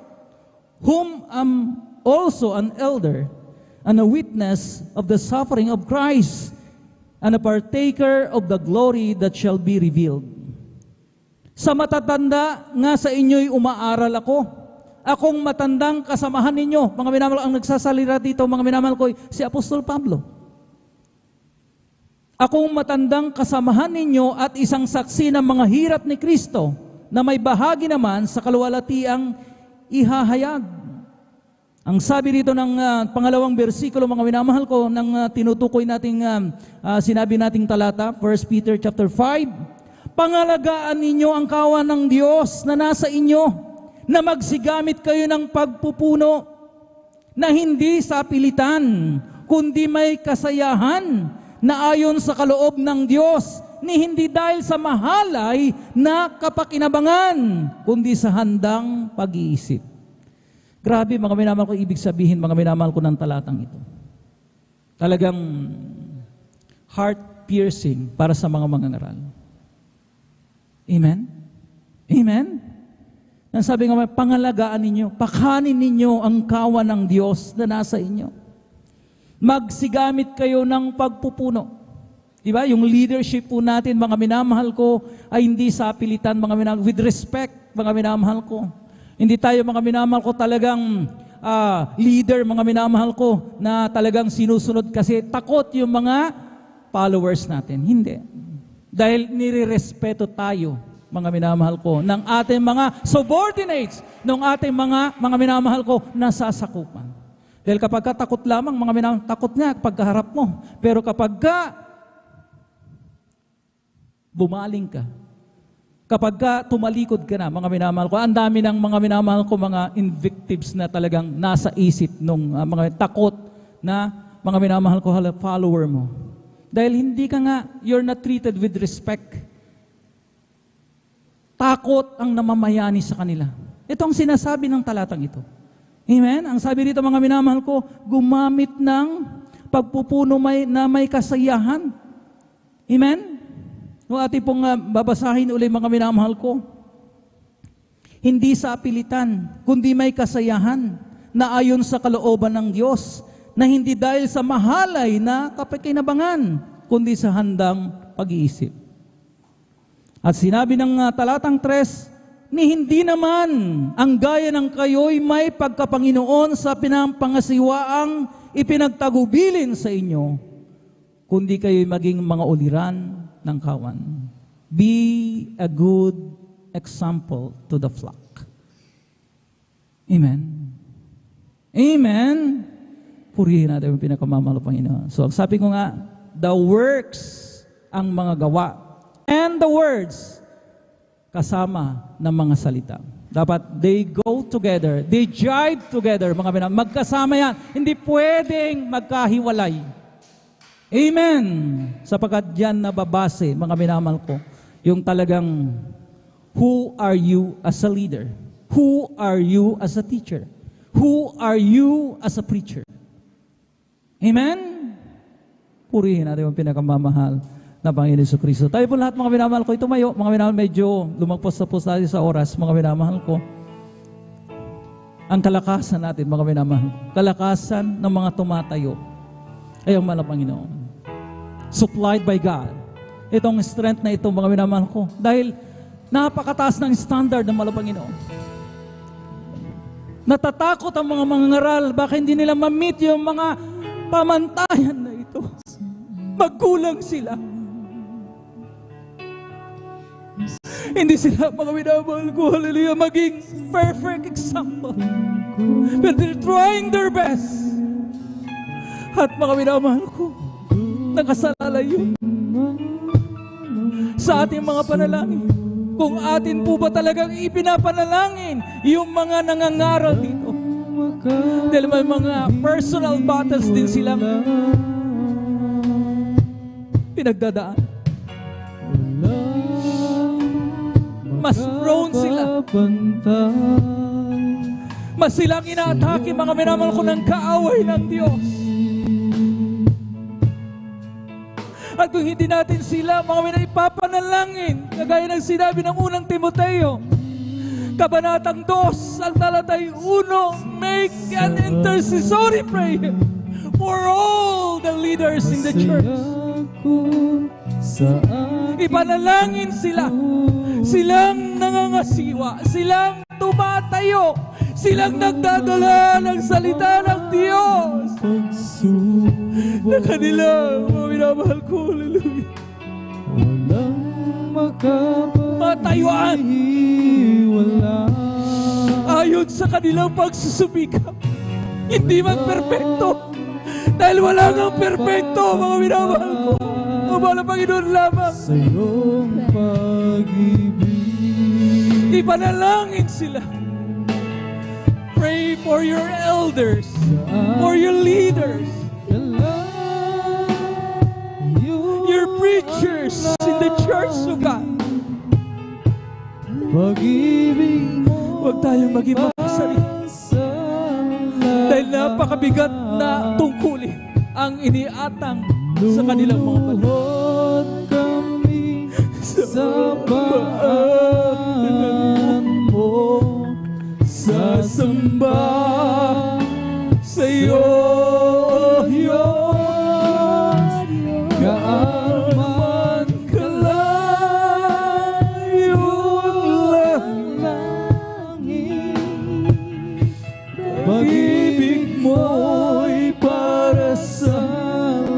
whom am also an elder, and a witness of the suffering of Christ, and a partaker of the glory that shall be revealed. Sa matatanda nga sa inyo'y umaaral ako. Akong matandang kasamahan ninyo. Mga minamahal, ang nagsasalita dito, mga minamahal ko, si Apostol Pablo. Akong matandang kasamahan ninyo at isang saksi ng mga hirap ni Kristo na may bahagi naman sa kaluwalhatiang ihahayag. Ang sabi rito ng pangalawang bersikulo, mga minamahal ko, ng tinutukoy nating sinabi nating talata, 1 Peter chapter 5, pangalagaan ninyo ang kawan ng Diyos na nasa inyo, na magsigamit kayo ng pagpupuno, na hindi sa pilitan, kundi may kasayahan, na ayon sa kaloob ng Diyos, ni hindi dahil sa mahalay na kapakinabangan, kundi sa handang pag-iisip. Grabe, mga minamahal ko, ibig sabihin, mga minamahal ko ng talatang ito. Talagang heart-piercing para sa mga mangangaral. Amen? Amen? Nang sabi nga, pangalagaan ninyo, pakanin ninyo ang kawan ng Diyos na nasa inyo. Magsigamit kayo ng pagpupuno. Diba? Yung leadership po natin, mga minamahal ko, ay hindi sa pilitan, mga minamahal, with respect, mga minamahal ko. Hindi tayo, mga minamahal ko, talagang leader, mga minamahal ko, na talagang sinusunod kasi takot yung mga followers natin. Hindi. Dahil nirerespeto tayo, mga minamahal ko, ng ating mga subordinates, ng ating mga minamahal ko, nasasakupan. Dahil kapag takot lamang, mga minamahal, takot nga pagkaharap mo. Pero kapag bumaling ka, kapag tumalikod ka na, mga minamahal ko, ang dami ng mga minamahal ko, mga invectives na talagang nasa isip nung mga takot na mga minamahal ko, follower mo. Dahil hindi ka nga, you're not treated with respect. Takot ang namamayani sa kanila. Ito ang sinasabi ng talatang ito. Amen? Ang sabi rito, mga minamahal ko, gumamit ng pagpupuno na may kasayahan. Amen? No, ating pong babasahin ulit, mga minamahal ko. Hindi sa pilitan, kundi may kasayahan na ayon sa kalooban ng Diyos, na hindi dahil sa mahalay na kapakinabangan, kundi sa handang pag-iisip. At sinabi ng talatang 3, ni hindi naman ang gaya ng kayo'y may pagkapanginoon sa pinapangasiwaang ipinagtagubilin sa inyo, kundi kayo'y maging mga uliran ng kawan. Be a good example to the flock. Amen. Amen. Purihin natin yung pinakamamahal ng Panginoon. So, ang sabi ko nga, the works ang mga gawa, and the words kasama ng mga salita. Dapat they go together, they jive together, mga binang, magkasama yan. Hindi pwedeng magkahiwalay. Amen. Sapagkat yan nababase, mga minamahal ko, yung talagang who are you as a leader? Who are you as a teacher? Who are you as a preacher? Amen? Purihin natin yung pinakamamahal na Panginoon Jesucristo. Tayo po lahat, mga minamahal ko, tumayo, mga minamahal, medyo lumagpos na po tayo sa oras, mga minamahal ko. Ang kalakasan natin, mga minamahal, kalakasan ng mga tumatayo ay ang mahal na Panginoon. Supplied by God. Itong strength na ito, mga minamahal ko, dahil napakataas ng standard ng mahal na Panginoon. Natatakot ang mga mangangaral, baka hindi nila ma-meet yung mga pamantayan na ito. Magkulang sila. Hindi sila, mga minamahal ko, hallelujah, maging perfect example. But they're trying their best. At mga minamahal ko, nakasalalayo sa ating mga panalangin. Kung atin po ba talagang ipinapanalangin yung mga nangangaral dito. Dahil may mga personal battles din silang pinagdadaan. Mas prone sila. Mas silang inaatake, mga minamahal ko, ng kaaway ng Diyos. At kung hindi natin sila, mga minaipapanalangin, kagaya ng sinabi ng unang Timoteo, Kabanatang 2, ang talatay 1, make an intercessory prayer for all the leaders in the church. Ipanalangin sila. Silang nangangasiwa. Silang tumatayo. Silang nagdadala ng salita ng Diyos na kanila, mga minamahal ko, hallelujah, matayuan ayon sa kanilang pagsusubika. Hindi man perpekto, dahil wala ngang perpekto, mga minamahal ko. Mabala Panginoon lamang. Ipanalangin sila. Pray for your elders, for your leaders, your preachers in the church of God. Huwag tayong maging makasarili, dahil napakabigat na tungkulin ang iniatang sa kanilang mga balon. Sa paan mo, sasamba sa iyo, kaaman kalayo langit. Pag-ibig mo'y para sa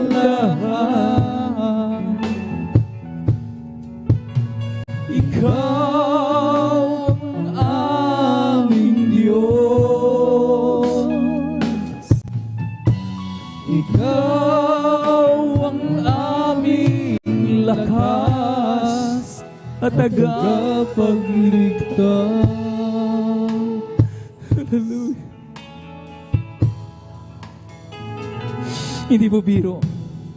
lahat. Ikaw ang aming Diyos. Ikaw ang aming lakas at tagapagligtas. Hallelujah. Hindi po biro.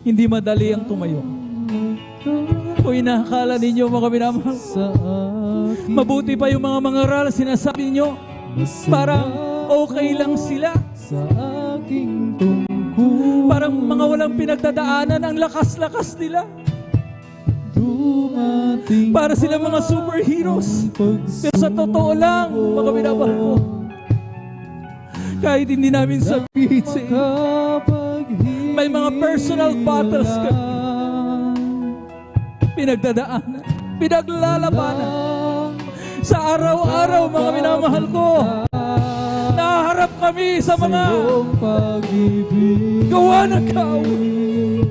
Hindi madali ang tumayo. O inakala ninyo, mga minamahal, mabuti pa yung mga mangaral, sinasabi ninyo, parang okay lang sila. Parang mga walang pinagdadaanan, ang lakas-lakas nila. Para sila mga superheroes. Pero sa totoo lang, mga minamahal ko, kahit hindi namin sabihin sa inyo, may mga personal battles kami pinagdadaanan, pinaglalabanan. Sa araw-araw, mga minamahal ko, naharap kami sa mga gawa ng kaaway.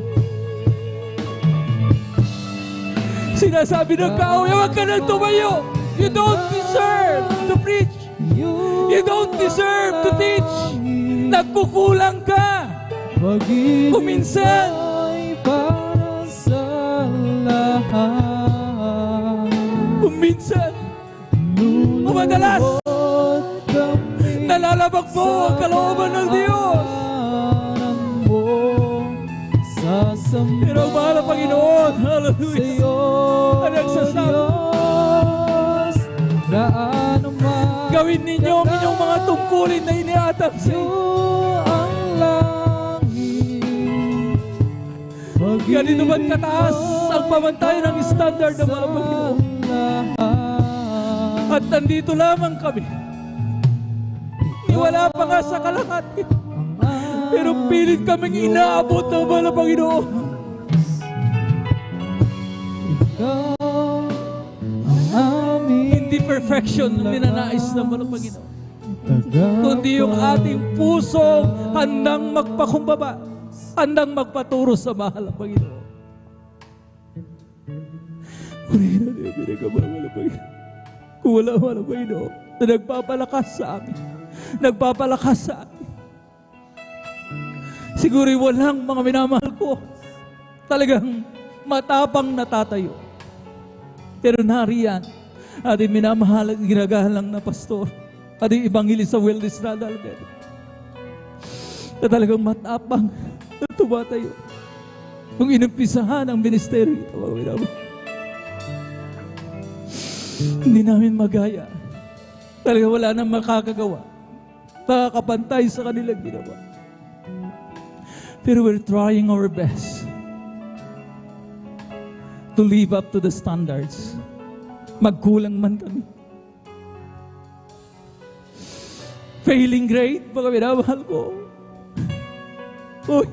Sinasabi ng kaaway, huwag ka nang tumayo. You don't deserve to preach. You don't deserve to teach. Nagkukulang ka. Kuminsan, madalas nalalabag mo ang kalooban ng Diyos. Pero ang mahal na Panginoon, hallelujah, ang nagsasabi, gawin ninyo ang inyong mga tungkulin na iniatang sa iyo. Ganito ba't kataas ang pamantayan ng standard ng mga Panginoon? At nandito lamang kami. Wala pa nga sa kalahati. Pero pilit kaming inaabot ng mga Panginoon. Hindi perfection ang ninanais ng mga Panginoon, kundi yung ating puso handang magpakumbaba, handang magpaturo sa mahal ng Panginoon. Kung wala mahal ng Panginoon na nagpapalakas sa amin, nagpapalakas sa atin, siguro walang mga minamahal ko talagang matapang natatayo. Pero nariyan ating minamahal at ginagalang na pastor, ating evangelist sa Wellness Rada Alberto, na talagang matapang na tumatayo. Kung inumpisahan ang ministeryo ito, mga minamahal, hindi namin magaya. Talaga wala nang makakagawa, makakapantay sa kanilang ginawa. Pero we're trying our best to live up to the standards. Magkulang man kami. Failing grade, mga minamahal ko. Uy,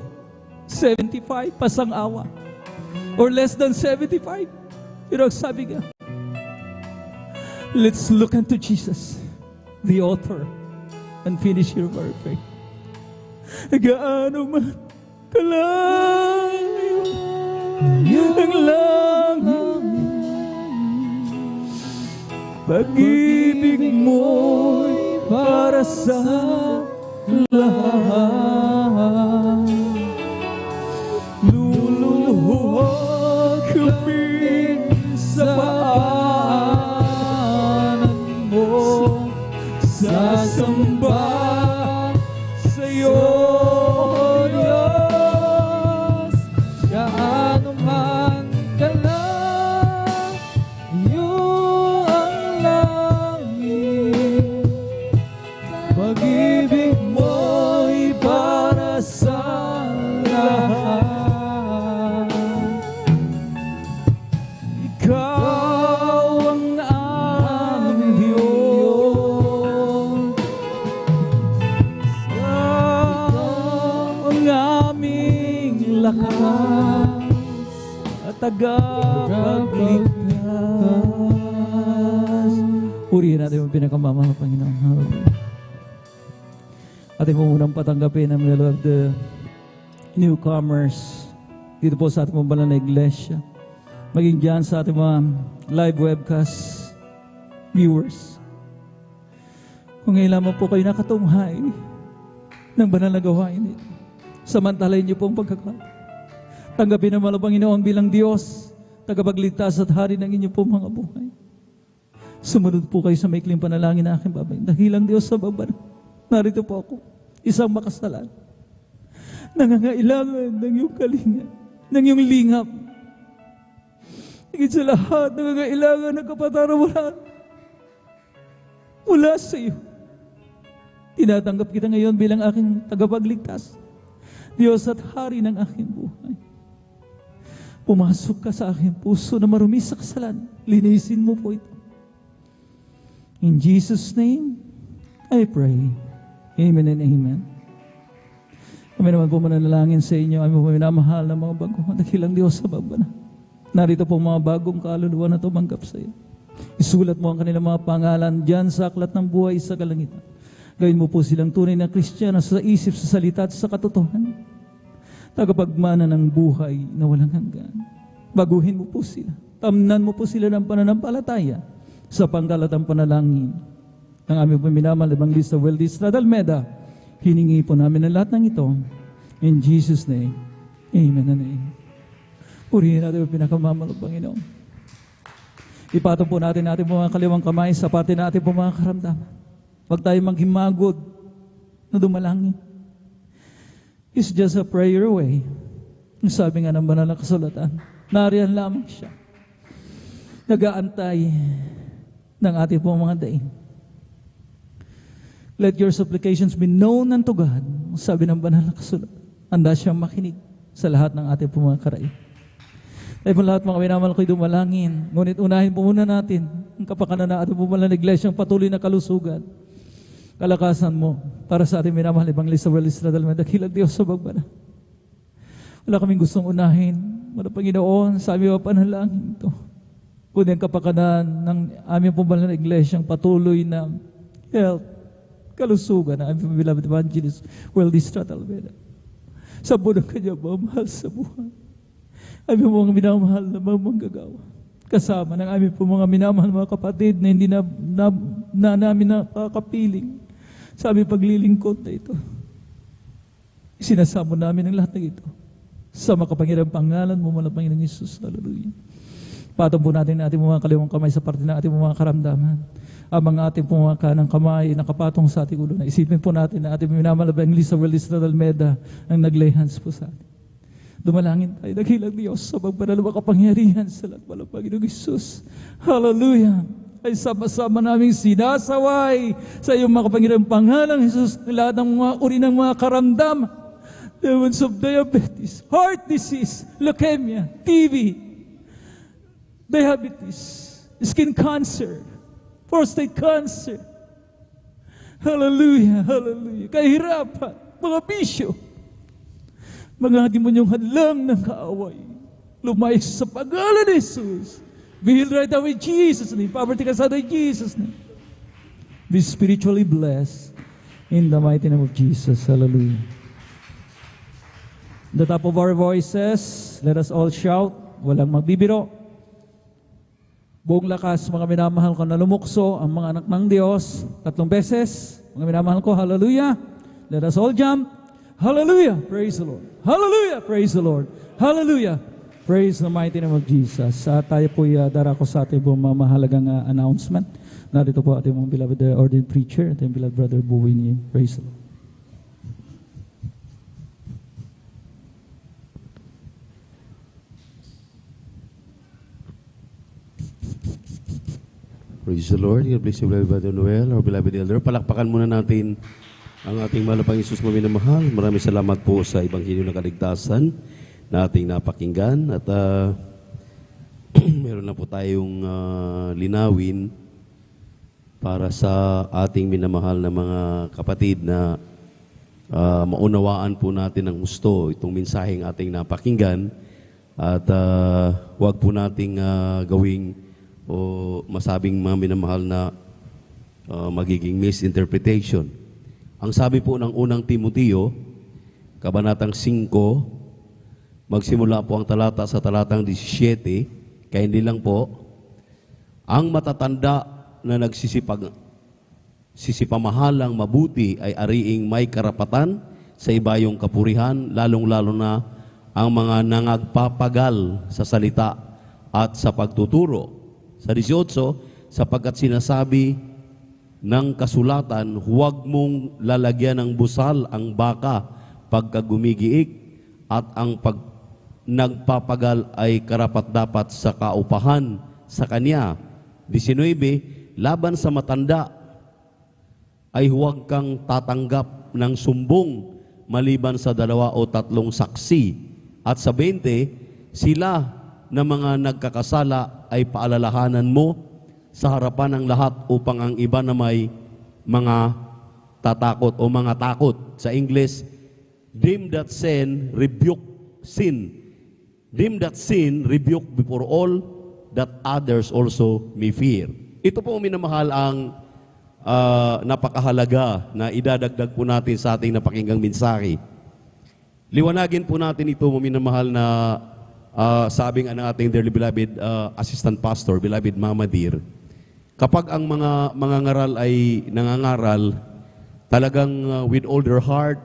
75, pasang awa. Or less than 75. Pero ang sabi nga, let's look unto Jesus, the author and finisher of our faith. Gaano man kalayo ang langit, pag-ibig mo'y para sa lahat. Luluhod kami sa paanan mo, sasamba sa'yo, Diyos. Gaano man kalayo ang langit, pag-ibig mo'y para sa lahat. Ikaw ang aming Diyos, ikaw ang aming lakas at tagapagligtas. Purihin natin ang pinakamamahal, Panginoon. Ating po munang patanggapin ang will of the newcomers dito po sa ating mga banal na iglesia, maging dyan sa ating mga live webcast viewers. Kung ngayon lamang po kayo nakatunghay ng banal na gawain ito, samantalahin niyo po ang pagkakataon. Tanggapin ang malabang Panginoon bilang Diyos, tagapagligtas at hari ng inyo po mga buhay. Sumunod po kayo sa maikling panalangin na aking babay. Dakilang Diyos sa baba, narito po ako, isang makasalan, nangangailangan ng iyong kalinga, ng iyong lingap. Higit sa lahat, nangangailangan ng kapatawaran mula sa iyo. Tinatanggap kita ngayon bilang aking tagapagligtas, Diyos at hari ng aking buhay. Pumasok ka sa aking puso na marumi sa kasalanan. Linisin mo po ito. In Jesus' name, I pray. Amen and amen. Kami naman po mananalangin sa inyo. Kami po minamahal ng mga bagong dakilang Diyos sa baba na. Narito po mga bagong kaluluwa na tumanggap sa iyo. Isulat mo ang kanilang mga pangalan dyan sa aklat ng buhay sa kalangitan. Gawin mo po silang tunay na Kristiyano sa isip, sa salita at sa katotohanan. Tagapagmana ng buhay na walang hanggan. Baguhin mo po sila. Tamnan mo po sila ng pananampalataya sa pangkalatang panalangin ng aming minamahal Evangelista Weldy Estrada Almeda. Hiningi po namin ang lahat ng ito. In Jesus' name, amen and amen. Purihin natin ang pinakamamahal ng Panginoon. Ipatong po natin mga kaliwang kamay sa parte natin po mga karamdaman. Huwag tayo maghimagod na dumalangin. It's just a prayer away. Sabi nga ng banal na kasulatan, nariyan lamang siya. Nag-aantay ng ating pong mga daing. Let your supplications be known unto God. Sabi ng banal na kasulatan, handa siyang makinig sa lahat ng ating pong mga karaig. Tayo po lahat mga minamahal ko'y dumalangin. Ngunit unahin po muna natin ang kapakanan na ating pong mga iglesyang patuloy na kalusugan. Kalakasan mo para sa ating minamahal Evangelista Weldy Estrada Almeda. Dakilang Diyos sa bagbana. Wala kaming gustong unahin. Wala Panginoon, sa aming panalangin ito. Kundi ang kapakanan ng aming pong banal na iglesyang patuloy na health, kalusugan na aming beloved Evangelist Weldy Estrada Almeda. Sa bunang kanya, mahal sa buhay. Aming mga minamahal na mga manggagawa. Kasama ng aming po mga minamahal mga kapatid na hindi na namin nakakapiling sa aming paglilingkod na ito. Sinasamo namin ang lahat ng ito sa makapangirang pangalan mo, mga Panginoong Isus. Hallelujah. Patong po natin ating mga kaliwang kamay sa parte ng ating mga karamdaman. Ang mga ating mga kanang kamay nakapatong sa ating ulo na isipin po natin na ating minamahal Evangelista Weldy Estrada Almeda ang naglay hands po sa atin. Dumalangin tayo, dakilang Diyos, sa magbanal na makapangyarihan sa lahat walang Panginoong Isus. Hallelujah! Ay sama-sama naming sinasaway sa iyong makapangyarihang pangalang Jesus, lahat ng mga uri ng mga karamdaman, demons of diabetes, heart disease, leukemia, TB, diabetes, skin cancer, prostate cancer. Hallelujah, hallelujah. Kahirapan, mga bisyo, mga demonyong hadlang ng kaaway, lumayas sa pangalan ni Jesus. Be healed right now in Jesus' name. Poverty kasada in Jesus' name. Be spiritually blessed in the mighty name of Jesus. Hallelujah. The top of our voices, let us all shout. Walang magbibiro. Buong lakas, mga minamahal ko, na lumukso ang mga anak ng Diyos 3 beses. Mga minamahal ko, hallelujah. Let us all jump. Hallelujah. Praise the Lord. Hallelujah. Praise the Lord. Hallelujah. Praise the mighty name of Jesus. Tayo po'y darako sa ating mahalagang announcement. Narito po ating mga beloved ordained preacher, ating beloved brother Buwin. Praise the Lord. Praise the Lord. God bless you, beloved Brother Noel, our beloved elder. Palakpakan muna natin ang ating mahal na Panginoong Hesus maminamahal. Maraming salamat po sa Ebanghelyo ng Kaligtasan na ating napakinggan. At meron na po tayong linawin para sa ating minamahal na mga kapatid na maunawaan po natin ng gusto itong mensaheng ating napakinggan. At huwag po nating gawing o masabing mga minamahal na magiging misinterpretation. Ang sabi po ng unang Timoteo, Kabanatang 5, magsimula po ang talata sa talatang 17, kaya hindi lang po, ang matatanda na nagsisipamahalang mabuti ay ariing may karapatan sa ibayong kapurihan, lalong-lalo na ang mga nangagpapagal sa salita at sa pagtuturo. Sa 18, sapagkat sinasabi ng kasulatan, huwag mong lalagyan ng busal ang baka pagka gumigiik, at ang nagpapagal ay karapat-dapat sa kaupahan sa kanya. 19, laban sa matanda ay huwag kang tatanggap ng sumbong maliban sa 2 o 3 saksi. At sa 20, sila na mga nagkakasala ay paalalahanan mo sa harapan ng lahat upang ang iba na may mga tatakot o mga takot. Sa English, them that sin, rebuke sin. Them that sin, rebuke before all, that others also may fear. Ito po minamahal ang napakahalaga na idadagdag po natin sa ating napakinggang mensahe. Liwanagin po natin ito, minamahal na sabi nga ng ating dearly beloved assistant pastor, beloved Mama Dear, kapag ang mga ngaral ay nangangaral, talagang with all their heart,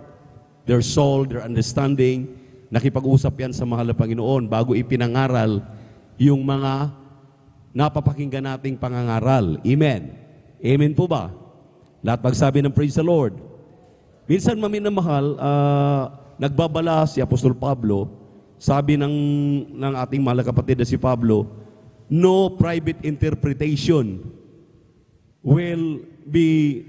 their soul, their understanding, nakipag-usap yan sa mahal na Panginoon bago ipinangaral yung mga napapakinggan nating pangangaral. Amen. Amen po ba? Lahat magsabi ng praise the Lord. Minsan maminamahal, nagbabala si Apostol Pablo, sabi ng ating mahal na kapatid na si Pablo, no private interpretation will be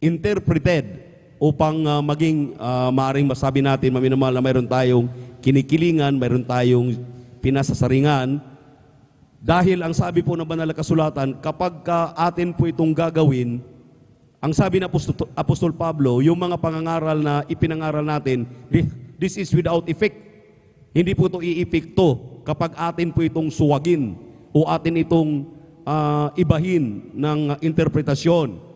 interpreted upang maging maaring masabi natin, maminamahal, na mayroon tayong kinikilingan, mayroon tayong pinasasaringan. Dahil ang sabi po ng banal na kasulatan, kapag atin po itong gagawin, ang sabi ng Apostol Pablo, yung mga pangangaral na ipinangaral natin, this is without effect. Hindi po ito iipekto kapag atin po itong suwagin o atin itong ibahin ng interpretasyon.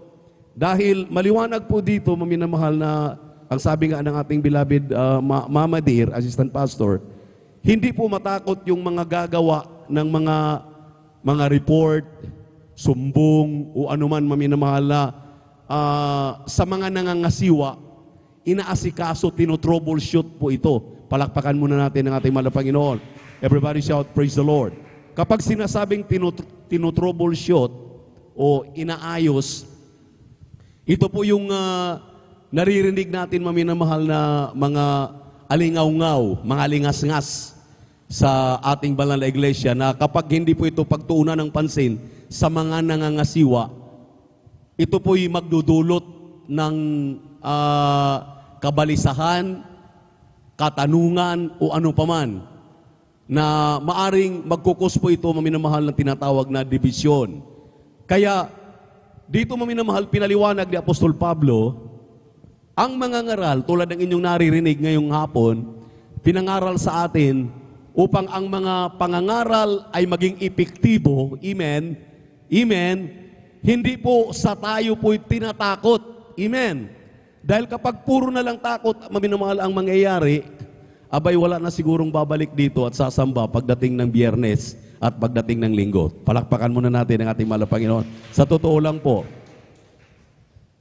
Dahil maliwanag po dito, maminamahal, na ang sabi nga ng ating beloved Mama Dear, assistant pastor, hindi po matakot yung mga gagawa ng mga report, sumbong o anuman, maminamahal, na sa mga nangangasiwa, inaasikaso, tinotroubleshoot po ito. Palakpakan muna natin ang ating mahal na Panginoon. Everybody shout, praise the Lord. Kapag sinasabing tinotroubleshoot o inaayos, ito po yung naririnig natin, maminamahal, na mga alingaw-ngaw, mga lingas-ngas sa ating banal na iglesia na kapag hindi po ito pagtuunan ng pansin sa mga nangangasiwa, ito po'y magdudulot ng kabalisahan, katanungan o ano paman na maaring magkukos po ito, maminamahal, ng tinatawag na dibisyon. Kaya dito, maminamahal, pinaliwanag ni Apostol Pablo, ang mga ngaral tulad ng inyong naririnig ngayong hapon, pinangaral sa atin upang ang mga pangangaral ay maging epektibo. Amen? Amen? Hindi po sa tayo po'y tinatakot. Amen? Dahil kapag puro na lang takot, maminamahal, ang mangyayari, abay wala na sigurong babalik dito at sasamba pagdating ng Biyernes at pagdating ng Linggo. Palakpakan muna natin ang ating mahal na Panginoon. Sa totoo lang po,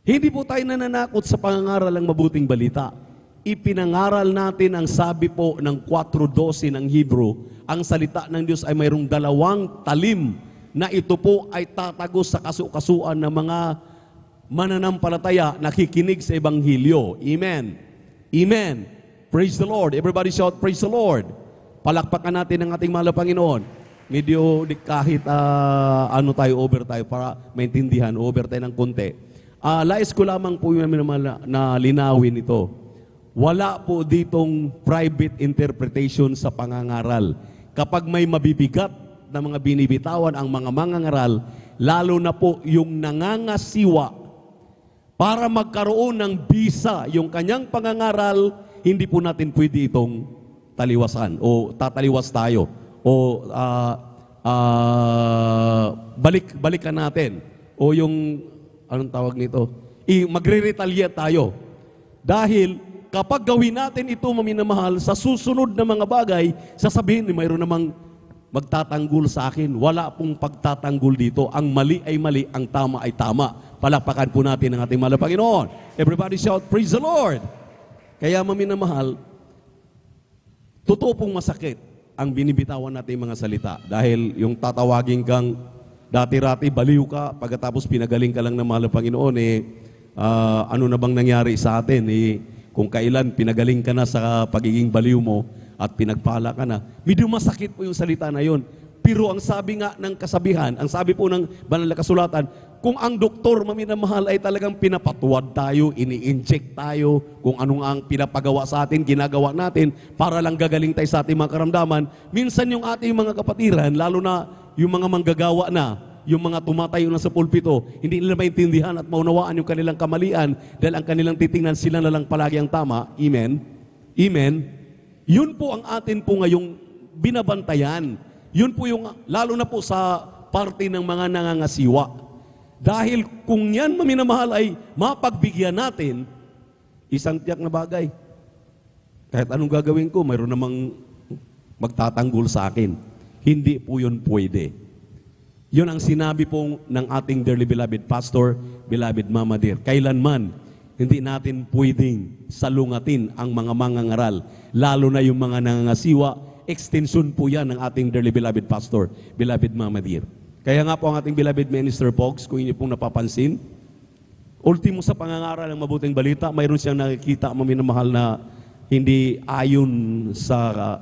hindi po tayo nananakot sa pangangaral ng mabuting balita. Ipinangaral natin ang sabi po ng 4:12 ng Hebrew, ang salita ng Diyos ay mayroong 2 talim na ito po ay tatagos sa kasu-kasuan ng mga mananampalataya nakikinig sa Ebanghelyo. Amen. Amen. Praise the Lord. Everybody shout, praise the Lord. Palakpakan natin ang ating mahal na Panginoon. Medyo kahit ano tayo, over tayo para maintindihan, over tayo ng konti. Lais ko lamang po yung na linawin ito. Wala po ditong private interpretation sa pangangaral. Kapag may mabibigat na mga binibitawan ang mga mangangaral, lalo na po yung nangangasiwa para magkaroon ng bisa yung kanyang pangangaral, hindi po natin pwede itong taliwasan o tataliwas tayo o balikan natin o yung anong tawag nito, magre-retaliate tayo. Dahil kapag gawin natin ito, maminamahal, sa susunod na mga bagay, sasabihin, mayroon namang magtatanggol sa akin. Wala pong pagtatanggol dito. Ang mali ay mali, ang tama ay tama. Palakpakan po natin ang ating mahal na Panginoon. Everybody shout, praise the Lord! Kaya maminamahal, totoo pong masakit ang binibitawan natin mga salita. Dahil yung tatawagin kang dati-rati, baliw ka, pagkatapos pinagaling ka lang ng mahal na Panginoon, ano na bang nangyari sa atin? Kung kailan pinagaling ka na sa pagiging baliw mo at pinagpala ka na, medyo masakit po yung salita na yun. Pero ang sabi nga ng kasabihan, ang sabi po ng banal na kasulatan, kung ang doktor, maminamahal, ay talagang pinapatuwad tayo, ini-inject tayo, kung anong ang pinapagawa sa atin, ginagawa natin, para lang gagaling tayo sa ating mga karamdaman, minsan yung ating mga kapatiran, lalo na yung mga manggagawa na, yung mga tumatayo na sa pulpito, hindi nila maintindihan at maunawaan yung kanilang kamalian dahil ang kanilang titingnan sila na lang palagi ang tama. Amen? Amen? Yun po ang atin po ngayong binabantayan. Yun po yung, lalo na po sa parte ng mga nangangasiwa. Dahil kung yan, maminamahal, ay mapagbigyan natin, isang tiyak na bagay. Kahit anong gagawin ko, mayroon namang magtatanggol sa akin. Hindi po yun pwede. Yun ang sinabi po ng ating dearly beloved pastor, beloved Mama Dear. Kailanman, hindi natin pwedeng salungatin ang mga mangangaral, lalo na yung mga nangangasiwa. Extension po yan ng ating dearly beloved pastor, beloved Mama Dear. Kaya nga po ang ating beloved Minister Pogs, kung inyo pong napapansin, ultimo sa pangangaral ng mabuting balita, mayroon siyang nakikita, maminamahal, na hindi ayon sa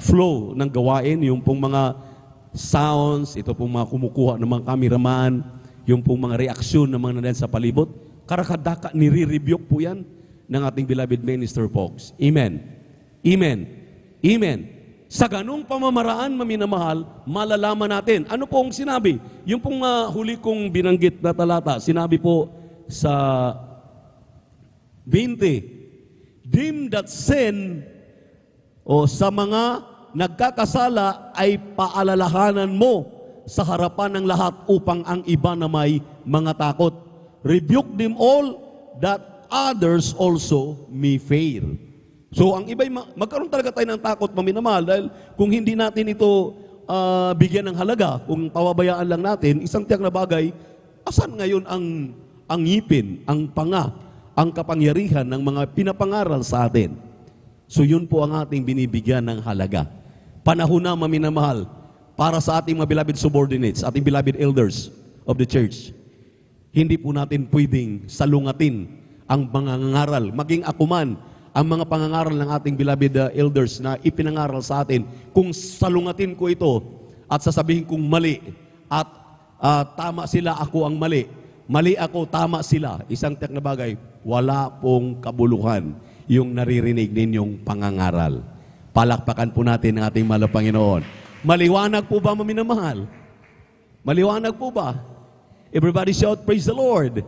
flow ng gawain, yung pong mga sounds, ito pong mga kumukuha ng mga cameraman, yung pong mga reaksyon ng mga nandiyan sa palibot, karakadaka, nire-rebuke po yan ng ating beloved Minister Pogs. Amen. Amen. Amen. Sa ganung pamamaraan, maminamahal, malalaman natin. Ano pong sinabi? Yung pong huli kong binanggit na talata, sinabi po sa 20, Them that sin, o sa mga nagkakasala, ay paalalahanan mo sa harapan ng lahat upang ang iba na may mga takot. Rebuke them all that others also may fear. So ang iba'y magkaroon talaga tayo ng takot, maminamahal, dahil kung hindi natin ito bigyan ng halaga, kung pababayaan lang natin, isang tiyak na bagay, asan ngayon ang ngipin, ang panga, ang kapangyarihan ng mga pinapangaral sa atin? So yun po ang ating binibigyan ng halaga. Panahon na, maminamahal, para sa ating mga beloved subordinates, ating beloved elders of the church. Hindi po natin pwedeng salungatin ang mga ngaral, maging ako man, ang mga pangangaral ng ating beloved elders na ipinangaral sa atin. Kung salungatin ko ito at sasabihin kong mali at tama sila, ako ang mali. Mali ako, tama sila. Isang tek na bagay, wala pong kabuluhan yung naririnig ninyong pangangaral. Palakpakan po natin ang ating mahal na Panginoon. Maliwanag po ba, maminamahal? Maliwanag po ba? Everybody shout, praise the Lord.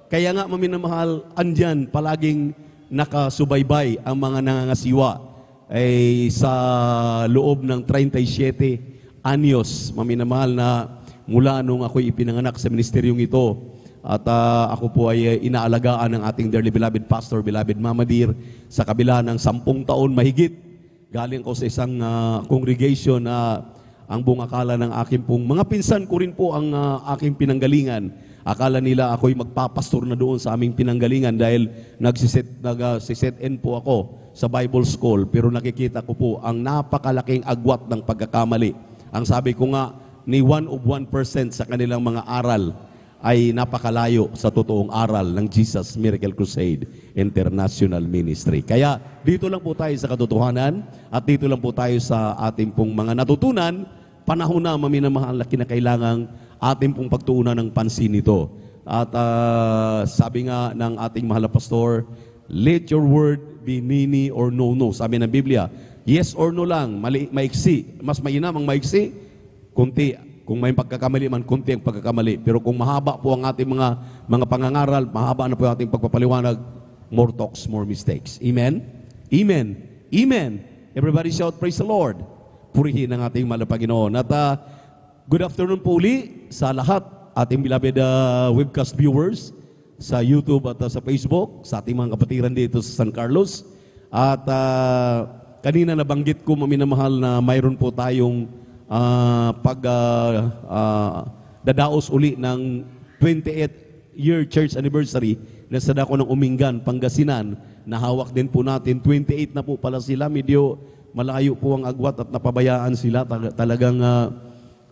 Kaya nga, maminamahal, andyan palaging nakasubaybay ang mga nangangasiwa ay sa loob ng 37 anyos, maminamahal, na mula nung ako'y ipinanganak sa ministeryong ito. At ako po ay inaalagaan ng ating dearly beloved pastor, beloved Mama Dear, sa kabila ng 10 taon mahigit. Galing ko sa isang congregation na ang buong akala ng aking pong mga pinsan ko rin po ang aking pinanggalingan. Akala nila ako'y magpapastor na doon sa aming pinanggalingan dahil nagsiset in po ako sa Bible School. Pero nakikita ko po ang napakalaking agwat ng pagkakamali. Ang sabi ko nga, ni 1% sa kanilang mga aral ay napakalayo sa totoong aral ng Jesus Miracle Crusade International Ministry. Kaya dito lang po tayo sa katotohanan at dito lang po tayo sa ating pong mga natutunan. Panahon na, maminamahal, na kinakailangang ating pong pagtuunan ng pansin nito. At sabi nga ng ating mahal na pastor, let your word be nini or no. Sabi ng Biblia, yes or no lang, maiksi. Mas mainam ang maiksi, kunti. Kung may pagkakamali man, kunti ang pagkakamali. Pero kung mahaba po ang ating mga pangangaral, mahaba na po ang ating pagpapaliwanag, more talks, more mistakes. Amen? Amen. Amen. Everybody shout, praise the Lord. Purihin ang ating mahal na Panginoon. At good afternoon po uli sa lahat ating beloved webcast viewers sa YouTube at sa Facebook, sa ating mga kapatiran dito sa San Carlos. At kanina nabanggit ko, maminamahal, na mayroon po tayong dadaos uli ng 28th year church anniversary na sa dako ng Umingan, Pangasinan. Nahawak din po natin, 28 na po pala sila, medyo malayo po ang agwat at napabayaan sila. Talagang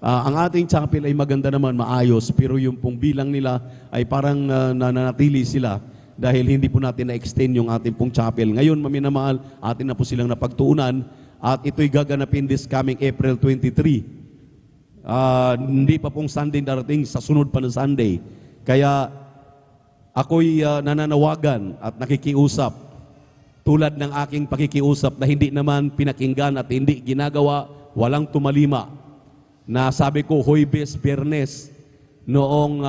ang ating chapel ay maganda naman, maayos, pero yung pong bilang nila ay parang nananatili sila dahil hindi po natin na-extend yung ating pong chapel. Ngayon, maminamahal, atin na po silang napagtuunan. At ito'y gaganapin this coming April 23. Hindi pa pong Sunday darating, sa sunod pa na Sunday. Kaya ako'y nananawagan at nakikiusap, tulad ng aking pakikiusap na hindi naman pinakinggan at hindi ginagawa, walang tumalima, na sabi ko, Huwebes, Biyernes, noong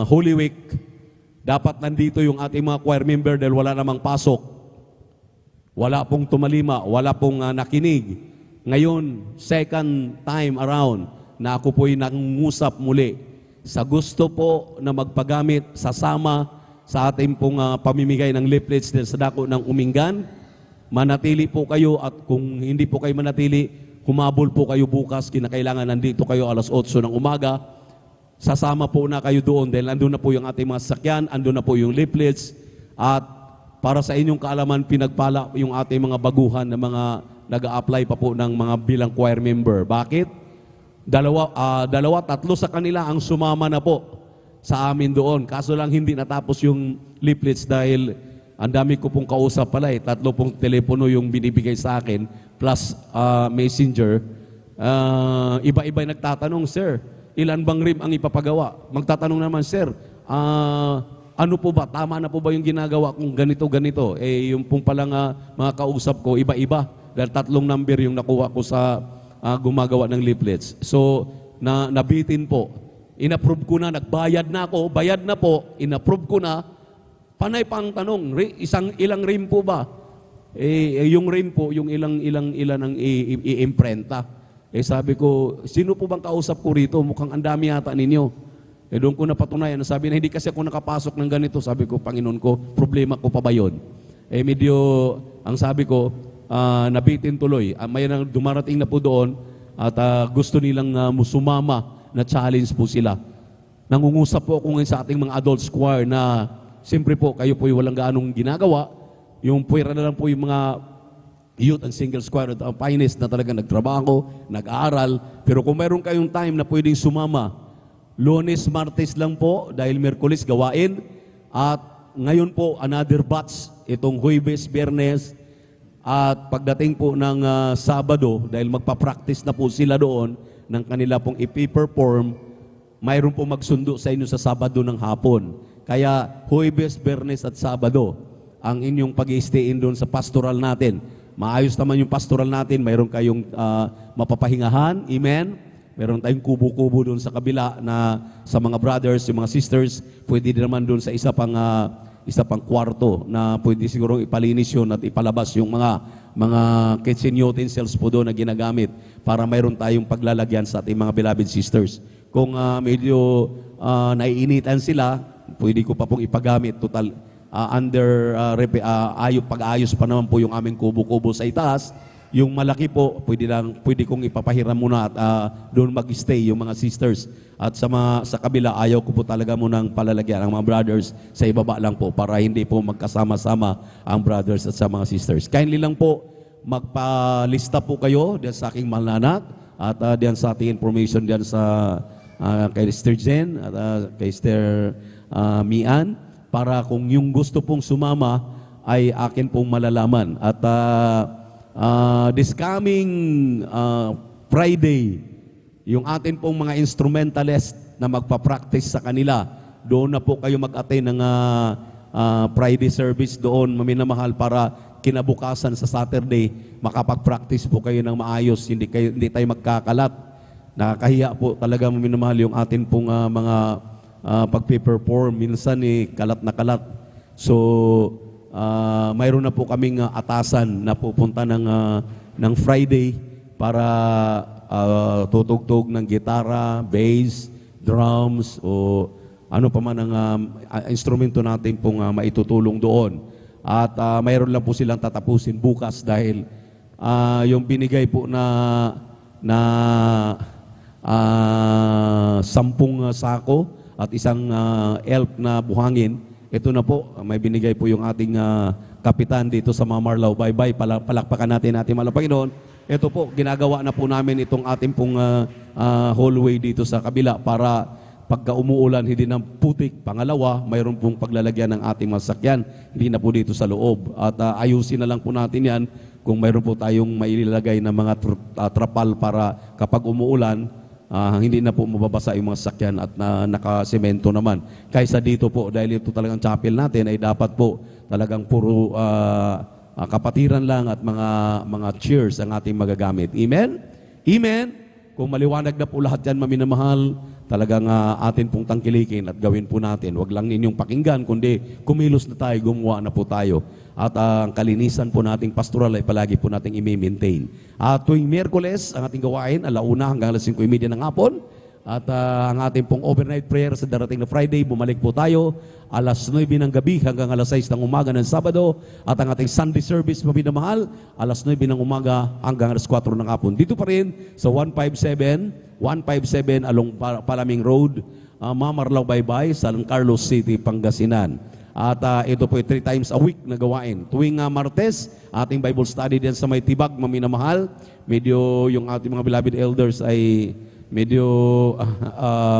Holy Week, dapat nandito yung ating mga choir member dahil wala namang pasok. Wala pong tumalima, wala pong nakinig. Ngayon, second time around, na ako po'y nangungusap muli sa gusto po na magpagamit, sasama sa ating pong pamimigay ng leaflets sa dako ng Umingan. Manatili po kayo, at kung hindi po kayo manatili, humabol po kayo bukas. Kinakailangan nandito kayo alas 8 ng umaga. Sasama po na kayo doon dahil andun na po yung ating mga sasakyan, andun na po yung leaflets. At para sa inyong kaalaman, pinagpala yung ating mga baguhan na mga nag-a-apply pa po ng mga bilang choir member. Bakit? Dalawa, tatlo sa kanila ang sumama na po sa amin doon. Kaso lang hindi natapos yung leaflets dahil ang dami ko pong kausap pala eh. 3 pong telepono yung binibigay sa akin plus messenger. Iba-iba nagtatanong, sir, ilan bang rim ang ipapagawa? Magtatanong naman, sir, ano po ba? Tama na po ba yung ginagawa kung ganito? Eh, yung pong palang mga kausap ko, iba-iba. Dahil 3 number yung nakuha ko sa gumagawa ng leaflets. So, nabitin po. Inapprove ko na, nagbayad na ako, bayad na po, inapprove ko na. Panay pa ang tanong, ilang rim po ba? Yung rim po, yung ilan ang i-imprenta. Sabi ko, sino po bang kausap ko rito? Mukhang ang dami yata ninyo. Doon ko napatunayan, sabi na hindi kasi ako nakapasok ng ganito. Sabi ko, Panginoon ko, problema ko pa ba yun? Medyo, ang sabi ko, nabitin tuloy. May dumarating na po doon at gusto nilang sumama na challenge po sila. Nangungusap po ako ngayon sa ating mga adults choir na siyempre po, kayo po yung walang gaanong ginagawa. Yung puwera na lang po yung mga youth and singles choir at finest na talaga nagtrabaho, nag-aaral. Pero kung mayroon kayong time na pwedeng sumama, Lunes, Martes lang po dahil Miyerkules gawain at ngayon po, another batch, itong Huwebes, Biyernes, at pagdating po ng Sabado, dahil magpa-practice na po sila doon ng kanila pong ipi-perform, mayroon po magsundo sa inyo sa Sabado ng hapon. Kaya Huwebes, Biyernes at Sabado ang inyong pag-i-stay-in doon sa pastoral natin. Maayos naman yung pastoral natin, mayroon kayong mapapahingahan, amen? Meron tayong kubo-kubo doon sa kabila na sa mga brothers, yung mga sisters, pwede din naman doon sa isa pang kwarto na pwede siguro ipalinis yun at ipalabas yung mga kitchen utensils po doon na ginagamit para mayroon tayong paglalagyan sa ating mga beloved sisters. Kung medyo naiinitan sila, pwede ko pa pong ipagamit total pag-ayos pa naman po yung aming kubo-kubo sa itaas. Yung malaki po, pwede kong ipapahiram muna at doon mag-stay yung mga sisters. At sa kabila, ayaw ko po talaga munang palalagyan ang mga brothers sa ibaba lang po para hindi po magkasama-sama ang brothers at sa mga sisters. Kindly lang po, magpalista po kayo diyan sa aking malanak at diyan sa ating information diyan sa kay Sister Jen at kay Sister Mian para kung yung gusto pong sumama ay akin pong malalaman. At this coming Friday, yung atin pong mga instrumentalist na magpa-practice sa kanila, doon na po kayo mag-attend ng Friday service doon, maminamahal, para kinabukasan sa Saturday, makapag-practice po kayo ng maayos, hindi tayo magkakalat. Nakakahiya po talaga, maminamahal, yung atin pong mga pag-perform. Minsan kalat na kalat. So, mayroon na po kaming atasan na pupunta ng Friday para tutugtog ng gitara, bass, drums, o ano pa man ang instrumento natin pong maitutulong doon. At mayroon lang po silang tatapusin bukas dahil yung binigay po na 10 sako at isang elf na buhangin, ito na po, may binigay po yung ating kapitan dito sa Mamarlaw. Bye-bye, palakpakan natin mga Panginoon. Ito po, ginagawa na po namin itong ating pong hallway dito sa kabila para pagka umuulan, hindi na putik. Pangalawa, mayroon pong paglalagyan ng ating masakyan, hindi na po dito sa loob. At ayusin na lang po natin yan kung mayroon po tayong mailagay na mga trapal para kapag umuulan, hindi na po mababasa yung mga sakyan at nakasemento naman. Kaysa dito po, dahil ito talagang chapel natin ay dapat po talagang puro kapatiran lang at mga chairs ang ating magagamit. Amen? Amen? Kung maliwanag na po lahat yan, maminamahal, talagang atin pong tangkilikin at gawin po natin. Huwag lang ninyong pakinggan, kundi kumilos na tayo, gumawa na po tayo. At ang kalinisan po nating pastoral ay palagi po nating i-maintain. Tuwing Miyerkules, ang ating gawain, 1:00 hanggang 5:30 ng hapon. At ang ating pong overnight prayer sa darating na Friday, bumalik po tayo 9:00 ng gabi hanggang 6:00 ng umaga ng Sabado. At ang ating Sunday service, mapinamahal, 9:00 ng umaga hanggang 4:00 ng hapon. Dito pa rin sa 157 along Palaming Road, Mamarlaw Baybay, San Carlos City, Pangasinan. At ito po 3 times a week na gawain. Tuwing Martes, ating Bible study din sa may Tibag, maminamahal. Medyo yung ating mga beloved elders ay medyo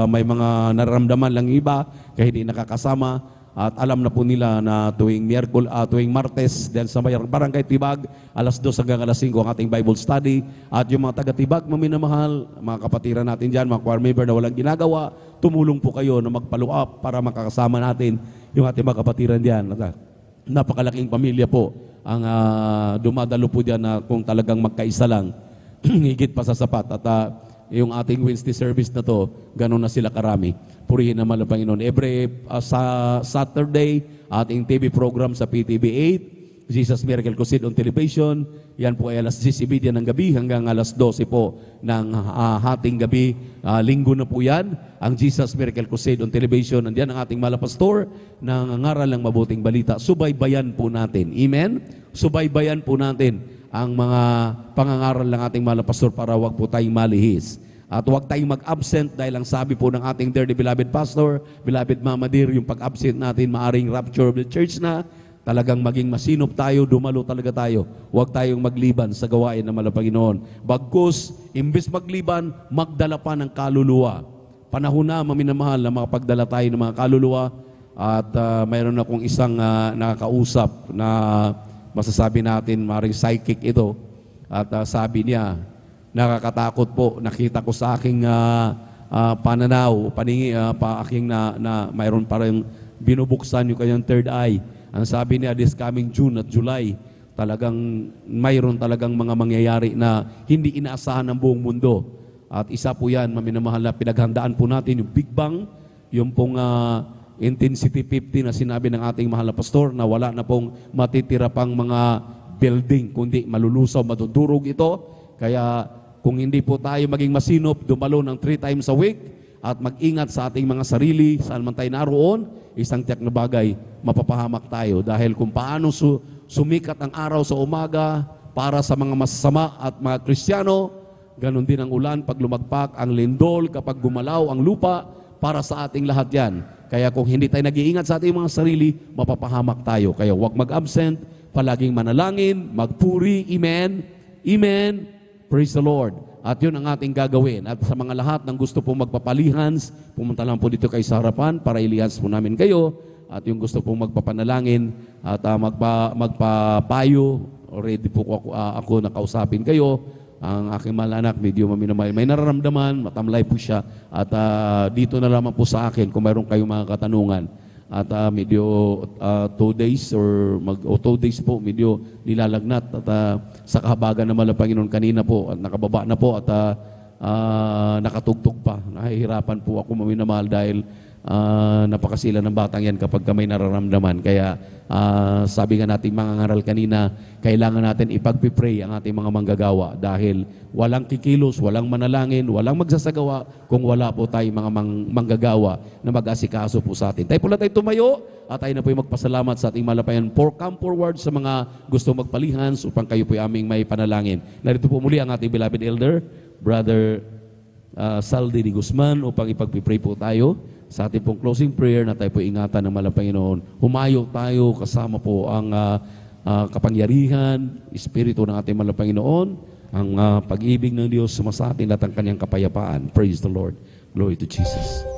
may mga nararamdaman lang iba kaya hindi nakakasama. At alam na po nila na tuwing Martes, din sa Barangay Tibag, 2:00 hanggang 5:00 ang ating Bible study. At yung mga taga-Tibag, maminamahal, mga kapatiran natin dyan, mga choir member na walang ginagawa, tumulong po kayo na mag-follow up para makakasama natin yung ating mga kapatiran dyan. Napakalaking pamilya po ang dumadalo po dyan na kung talagang magkaisa lang, higit pa sa sapat. At yung ating Wednesday service na to, gano'n na sila karami. Purihin naman ang Panginoon. Every sa Saturday, ating TV program sa PTV 8, Jesus Miracle Crusade on television. Yan po ay 10:30 ng gabi hanggang 12:00 po ng hating gabi. Linggo na po yan, ang Jesus Miracle Crusade on television. Nandiyan ang ating malapastor na nangangaral ng mabuting balita. Subaybayan po natin. Amen? Subaybayan po natin ang mga pangangaral ng ating malapastor para wag po tayong malihis. At huwag tayong mag-absent dahil ang sabi po ng ating dearly beloved pastor, beloved Mama Dear, yung pag-absent natin maaring rapture of the church na, talagang maging masinop tayo, dumalo talaga tayo. Huwag tayong magliban sa gawain ng mahal na Panginoon. Bagkus, imbes magliban, magdala pa ng kaluluwa. Panahon na, maminamahal, na makapagdala tayo ng mga kaluluwa At mayroon akong isang nakakausap na masasabi natin maring psychic ito. At sabi niya, nakakatakot po, nakita ko sa aking pananaw, aking na mayroon parang binubuksan yung kanyang third eye. Ang sabi niya, this coming June at July, talagang mayroon talagang mga mangyayari na hindi inaasahan ng buong mundo. At isa po yan, maminamahal na pinaghandaan po natin yung Big Bang, yung pong intensity 50 na sinabi ng ating mahal na pastor na wala na pong matitira pang mga building, kundi malulusaw, madudurog ito. Kaya kung hindi po tayo maging masinop, dumalo ng 3 times a week at mag-ingat sa ating mga sarili, saan man tayo naroon, isang tiyak na bagay, mapapahamak tayo. Dahil kung paano sumikat ang araw sa umaga para sa mga masasama at mga Kristiyano, ganon din ang ulan pag lumagpak, ang lindol kapag gumalaw ang lupa, para sa ating lahat yan. Kaya kung hindi tayo nag-iingat sa ating mga sarili, mapapahamak tayo. Kaya huwag mag-absent, palaging manalangin, magpuri, amen, amen, praise the Lord. At yun ang ating gagawin. At sa mga lahat ng gusto pong magpapalihans, pumunta lang po dito kayo sa harapan para ilihans po namin kayo. At yung gusto pong magpapanalangin at magpapayo, ready po ako na kausapin kayo. Ang aking mahal anak, medyo maminamay, may nararamdaman, matamlay po siya. At dito na lamang po sa akin kung mayroon kayong mga katanungan. At medyo 2 days or 2 days po, medyo nilalagnat. At sa kahabagan naman ng Panginoon kanina po, at nakababa na po at nakatugtog pa. Nahihirapan po ako maminamahal dahil napakasila ng batang yan kapag may nararamdaman. Kaya sabi nga natin mga ngaral kanina, kailangan natin ipagpipray ang ating mga manggagawa dahil walang kikilos, walang manalangin, walang magsasagawa kung wala po tayong mga manggagawa na mag-asikaso po sa atin. Tayo po lang tayo tumayo at tayo na po yung magpasalamat sa ating malapayan. Come forward sa mga gusto magpalihans upang kayo po yung aming may panalangin. Narito po muli ang ating beloved elder, Brother Saldi de Guzman, upang ipagpipray po tayo sa ating pong closing prayer na tayo po ingatan ng malang Panginoon. Humayo tayo kasama po ang kapangyarihan, Espiritu ng ating malang Panginoon, ang pag-ibig ng Diyos sa atin at ang kanyang kapayapaan. Praise the Lord. Glory to Jesus.